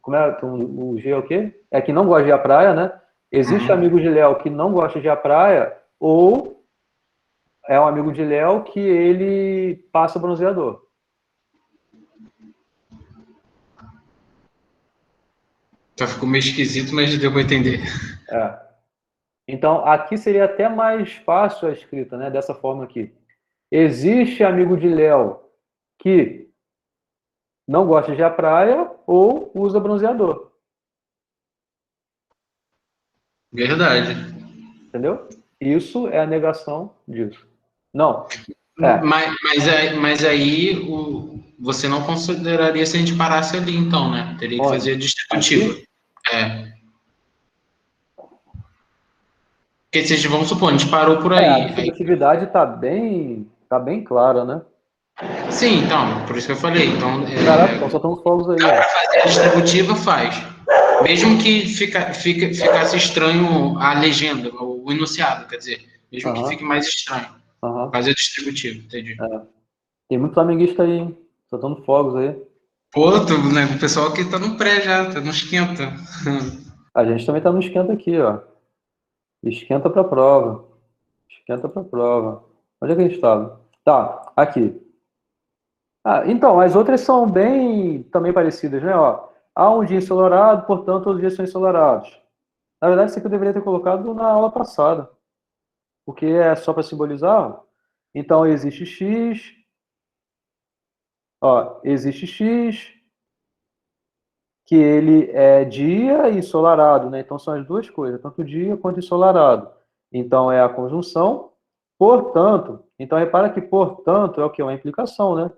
como é o G é o quê? É que não gosta de ir à praia, né? Existe amigos de Léo que não gosta de ir à praia, ou é um amigo de Léo que ele passa bronzeador. Tá, ficou meio esquisito, mas deu para entender. Então, aqui seria até mais fácil a escrita, né? Dessa forma aqui. Existe amigo de Léo que não gosta de ir à praia ou usa bronzeador. Verdade. Entendeu? Isso é a negação disso. Não. Mas aí você não consideraria se a gente parasse ali, então, né? Teria que fazer a distributiva. Porque se vamos supor, a gente parou por aí. A distributividade está bem clara, né? Sim, então, por isso que eu falei. Então, Caraca, então só estamos fogos aí. Para fazer a distributiva, faz. Mesmo que ficasse estranho a legenda, o enunciado, quer dizer. Mesmo que fique mais estranho. Fazer a distributiva, entendi. Tem muito flamenguista aí, hein? Só estamos fogos aí. Pô, né, o pessoal aqui tá no pré já, tá no esquenta. A gente também tá no esquenta aqui, ó. Esquenta para prova. Esquenta para prova. Onde é que a gente estava? Tá, aqui. Então, as outras são bem também parecidas, né? Ó, há um dia ensolarado, portanto, todos os dias são ensolarados. Na verdade, isso aqui eu deveria ter colocado na aula passada. Porque é só para simbolizar. Então, existe X. Ó, existe X, que ele é dia e ensolarado, né? Então são as duas coisas, tanto dia quanto ensolarado. Então é a conjunção, portanto. Então repara que portanto é o que? Uma implicação, né?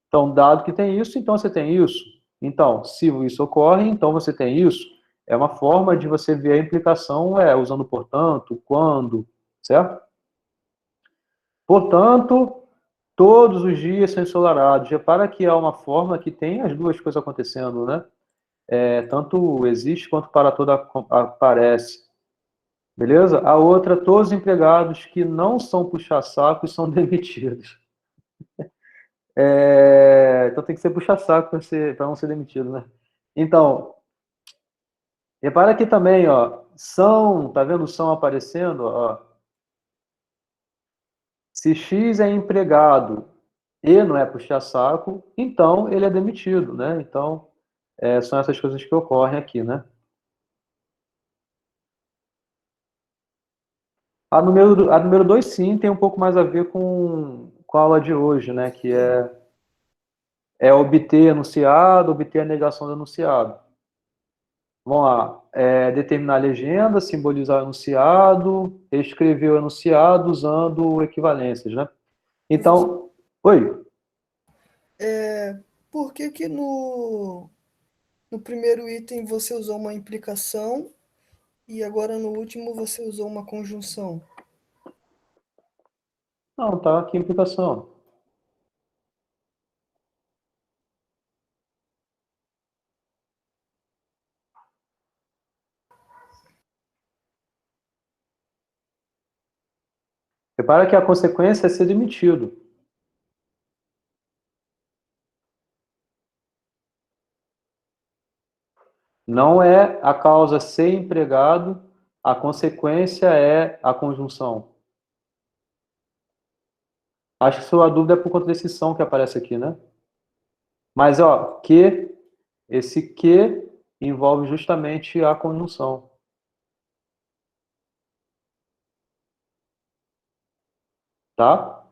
Então, dado que tem isso, então você tem isso. Então, se isso ocorre, então você tem isso. É uma forma de você ver a implicação, usando portanto, quando, certo? Portanto, todos os dias são ensolarados. Repara que é uma forma que tem as duas coisas acontecendo, né? Tanto existe quanto para toda aparece. Beleza? A outra, todos os empregados que não são puxa-sacos são demitidos. Então tem que ser puxa-saco para não ser demitido, né? Então, repara aqui também, ó, tá vendo o são aparecendo? Ó. Se X é empregado e não é puxa-saco, então ele é demitido, né? Então, são essas coisas que ocorrem aqui, né? A número 2, sim, tem um pouco mais a ver com a aula de hoje, né? Que é obter enunciado, obter a negação do enunciado. Vamos lá. Determinar a legenda, simbolizar o enunciado, escrever o enunciado usando equivalências, né? Então, oi? Por que no primeiro item você usou uma implicação e agora no último você usou uma conjunção? Não, tá aqui a implicação. Repara que a consequência é ser demitido. Não é a causa ser empregado, a consequência é a conjunção. Acho que sua dúvida é por conta desse som que aparece aqui, né? Mas, ó, esse que envolve justamente a conjunção. Tá?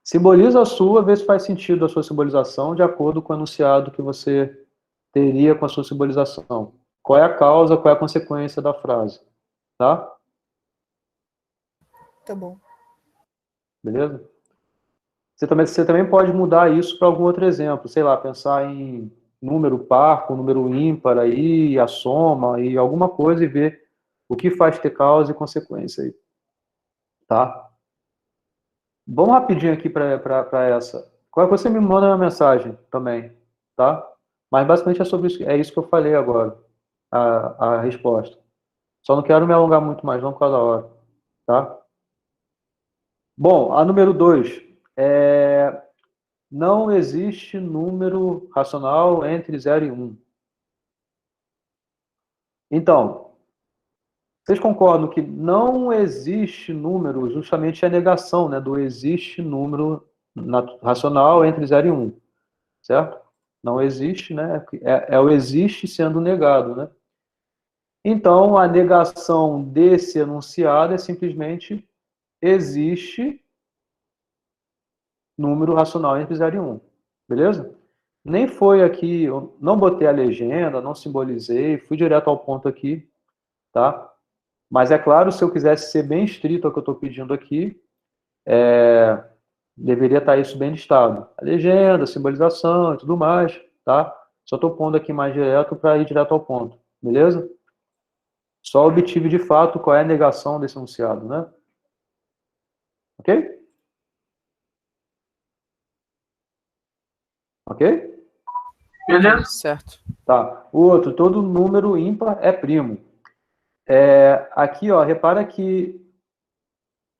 Simboliza a sua, vê se faz sentido a sua simbolização de acordo com o enunciado que você teria com a sua simbolização. Qual é a causa, qual é a consequência da frase. Tá? Tá bom. Beleza? Você também pode mudar isso para algum outro exemplo. Sei lá, pensar em número par com número ímpar aí, a soma e alguma coisa e ver o que faz ter causa e consequência aí. Tá? Vamos rapidinho aqui para essa. Qualquer coisa você me manda uma mensagem também, tá? Mas basicamente é sobre isso, é isso que eu falei agora, a resposta. Só não quero me alongar muito mais, não por causa da hora, tá? Bom, a número 2. Não existe número racional entre 0 e 1. Então, vocês concordam que não existe número, justamente a negação, né, do existe número racional entre 0 e 1, certo? Não existe, né? É o existe sendo negado, né? Então, a negação desse enunciado é simplesmente existe número racional entre 0 e 1, beleza? Nem foi aqui, eu não botei a legenda, não simbolizei, fui direto ao ponto aqui, tá? Mas é claro, se eu quisesse ser bem estrito ao que eu estou pedindo aqui, deveria estar isso bem listado. A legenda, a simbolização e tudo mais, tá? Só estou pondo aqui mais direto para ir direto ao ponto, beleza? Só obtive de fato qual é a negação desse enunciado, né? Ok? Ok? Beleza. Certo. Tá. O outro, todo número ímpar é primo. Aqui, ó, repara que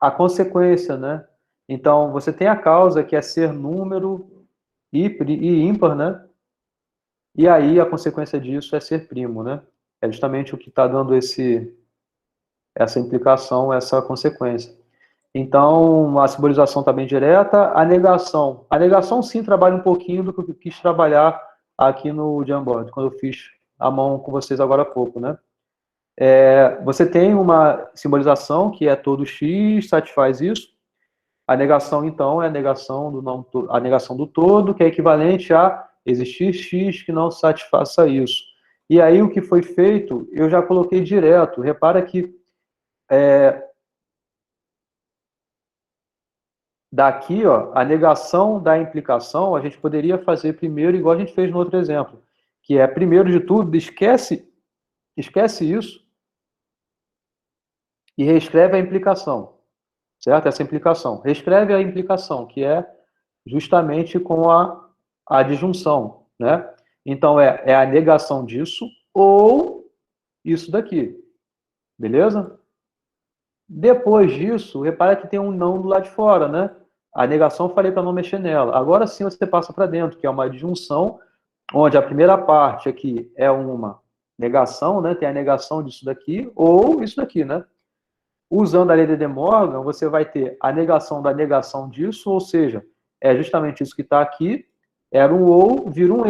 a consequência, né? Então, você tem a causa, que é ser número e ímpar, né? E aí, a consequência disso é ser primo, né? É justamente o que está dando essa implicação, essa consequência. Então, a simbolização está bem direta. A negação sim trabalha um pouquinho do que eu quis trabalhar aqui no Jamboard, quando eu fiz a mão com vocês agora há pouco, né? Você tem uma simbolização que é todo x, satisfaz isso. A negação, então, é a negação a negação do todo, que é equivalente a existir X que não satisfaça isso. E aí, o que foi feito, eu já coloquei direto. Repara que daqui, ó, a negação da implicação, a gente poderia fazer primeiro, igual a gente fez no outro exemplo, que é, primeiro de tudo, esquece isso e reescreve a implicação, certo? Essa implicação. Reescreve a implicação, que é justamente com a disjunção, né? Então, é a negação disso ou isso daqui, beleza? Depois disso, repara que tem um não do lado de fora, né? A negação eu falei para não mexer nela. Agora sim você passa para dentro, que é uma disjunção, onde a primeira parte aqui é uma negação, né? Tem a negação disso daqui ou isso daqui, né? Usando a lei de De Morgan, você vai ter a negação da negação disso, ou seja, é justamente isso que está aqui, era um ou, vira um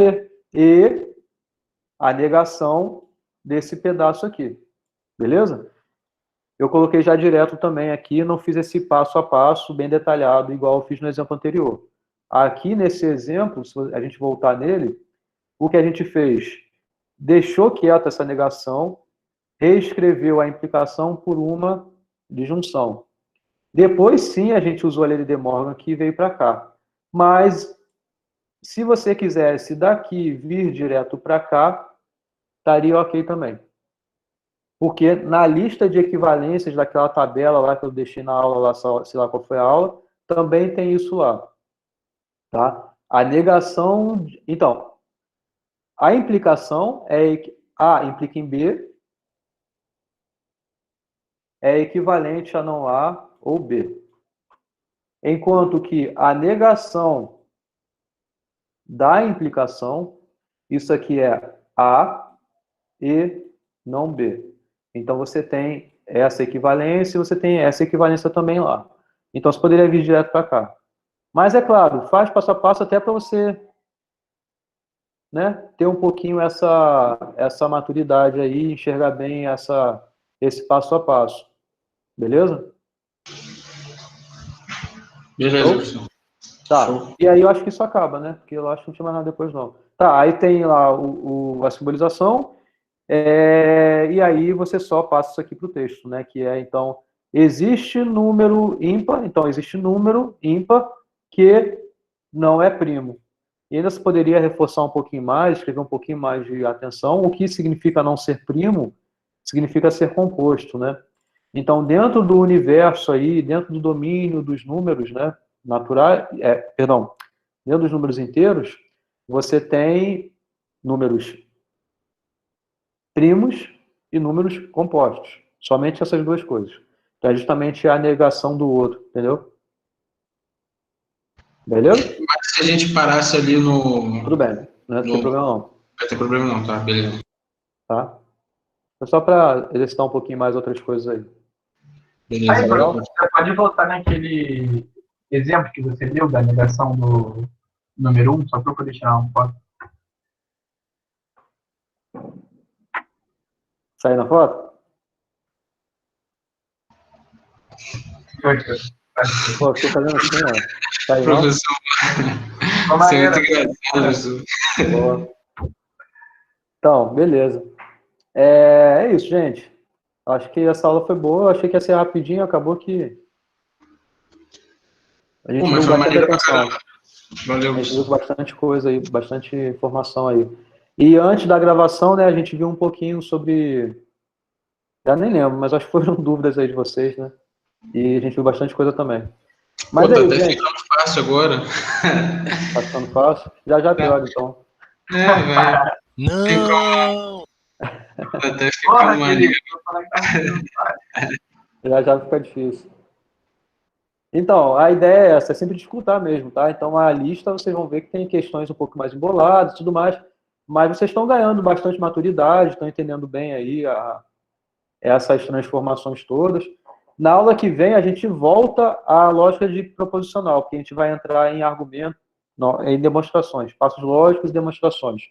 e a negação desse pedaço aqui, beleza? Eu coloquei já direto também aqui, não fiz esse passo a passo bem detalhado, igual eu fiz no exemplo anterior. Aqui nesse exemplo, se a gente voltar nele, o que a gente fez? Deixou quieta essa negação, reescreveu a implicação por uma disjunção. Depois, sim, a gente usou a lei de De Morgan aqui e veio para cá. Mas, se você quisesse daqui vir direto para cá, estaria ok também. Porque na lista de equivalências daquela tabela lá que eu deixei na aula, lá, sei lá qual foi a aula, também tem isso lá. Tá? A negação... Então, a implicação é A implica em B, é equivalente a não A ou B. Enquanto que a negação da implicação, isso aqui é A e não B. Então, você tem essa equivalência e você tem essa equivalência também lá. Então, você poderia vir direto para cá. Mas, é claro, faz passo a passo até para você, né, ter um pouquinho essa maturidade aí, enxergar bem esse passo a passo. Beleza? Beleza. Tá. E aí eu acho que isso acaba, né? Porque eu acho que não tinha mais nada depois, não. Tá, aí tem lá a simbolização, e aí você só passa isso aqui para o texto, né? Que é, então, existe número ímpar, então existe número ímpar que não é primo. E ainda se poderia reforçar um pouquinho mais, escrever um pouquinho mais de atenção. O que significa não ser primo? Significa ser composto, né? Então, dentro do universo aí, dentro do domínio dos números, né, naturais, dentro dos números inteiros, você tem números primos e números compostos. Somente essas duas coisas. Então, é justamente a negação do outro, entendeu? Beleza? Mas se a gente parasse ali no... Tudo bem, não tem problema não. Não tem problema não, tá? Beleza. Tá? É só para exercitar um pouquinho mais outras coisas aí. Beleza. Aí, você pode voltar naquele exemplo que você deu da negação do número 1, só para eu poder tirar um foto. Sair na foto? Pô, estou fazendo assim, ó. Tá aí, professor, você é muito engraçado, professor. Boa. Então, beleza. É isso, gente. Acho que essa aula foi boa. Eu achei que ia ser rapidinho, acabou que a gente viu bastante atenção. Valeu. A gente viu bastante coisa aí, bastante informação aí. E antes da gravação, né, a gente viu um pouquinho sobre... Já nem lembro, mas acho que foram dúvidas aí de vocês, né? E a gente viu bastante coisa também. Mas tá aí, até gente, ficando fácil agora. tá ficando fácil? Já pior, então. Vai. Não! Tá até ficando maneiro. Já fica difícil. Então, a ideia é essa, é sempre disputar mesmo, tá? Então, a lista, vocês vão ver que tem questões um pouco mais emboladas e tudo mais, mas vocês estão ganhando bastante maturidade, estão entendendo bem aí essas transformações todas. Na aula que vem, a gente volta à lógica de proposicional, porque a gente vai entrar em argumento, em demonstrações, passos lógicos e demonstrações.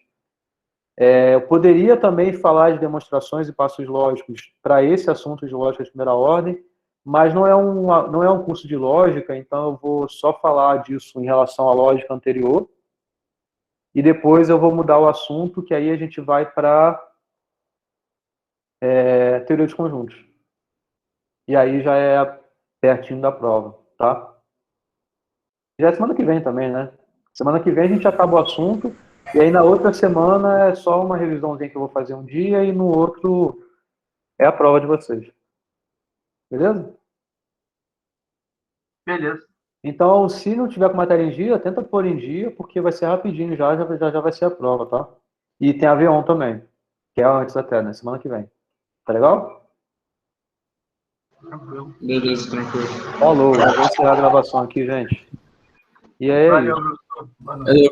Eu poderia também falar de demonstrações e passos lógicos para esse assunto de lógica de primeira ordem, mas não é um curso de lógica, então eu vou só falar disso em relação à lógica anterior, e depois eu vou mudar o assunto, que aí a gente vai para teoria dos conjuntos. E aí já é pertinho da prova, tá? Já é semana que vem também, né? Semana que vem a gente acaba o assunto, e aí na outra semana é só uma revisãozinha que eu vou fazer um dia, e no outro é a prova de vocês. Beleza? Beleza. Então, se não tiver com matéria em dia, tenta pôr em dia, porque vai ser rapidinho, já vai ser a prova, tá? E tem avião também, que é antes até, né? Semana que vem. Tá legal? Tranquilo. Beleza, tranquilo. Falou, vou encerrar a gravação aqui, gente. E aí? Valeu, professor. Boa noite. Valeu,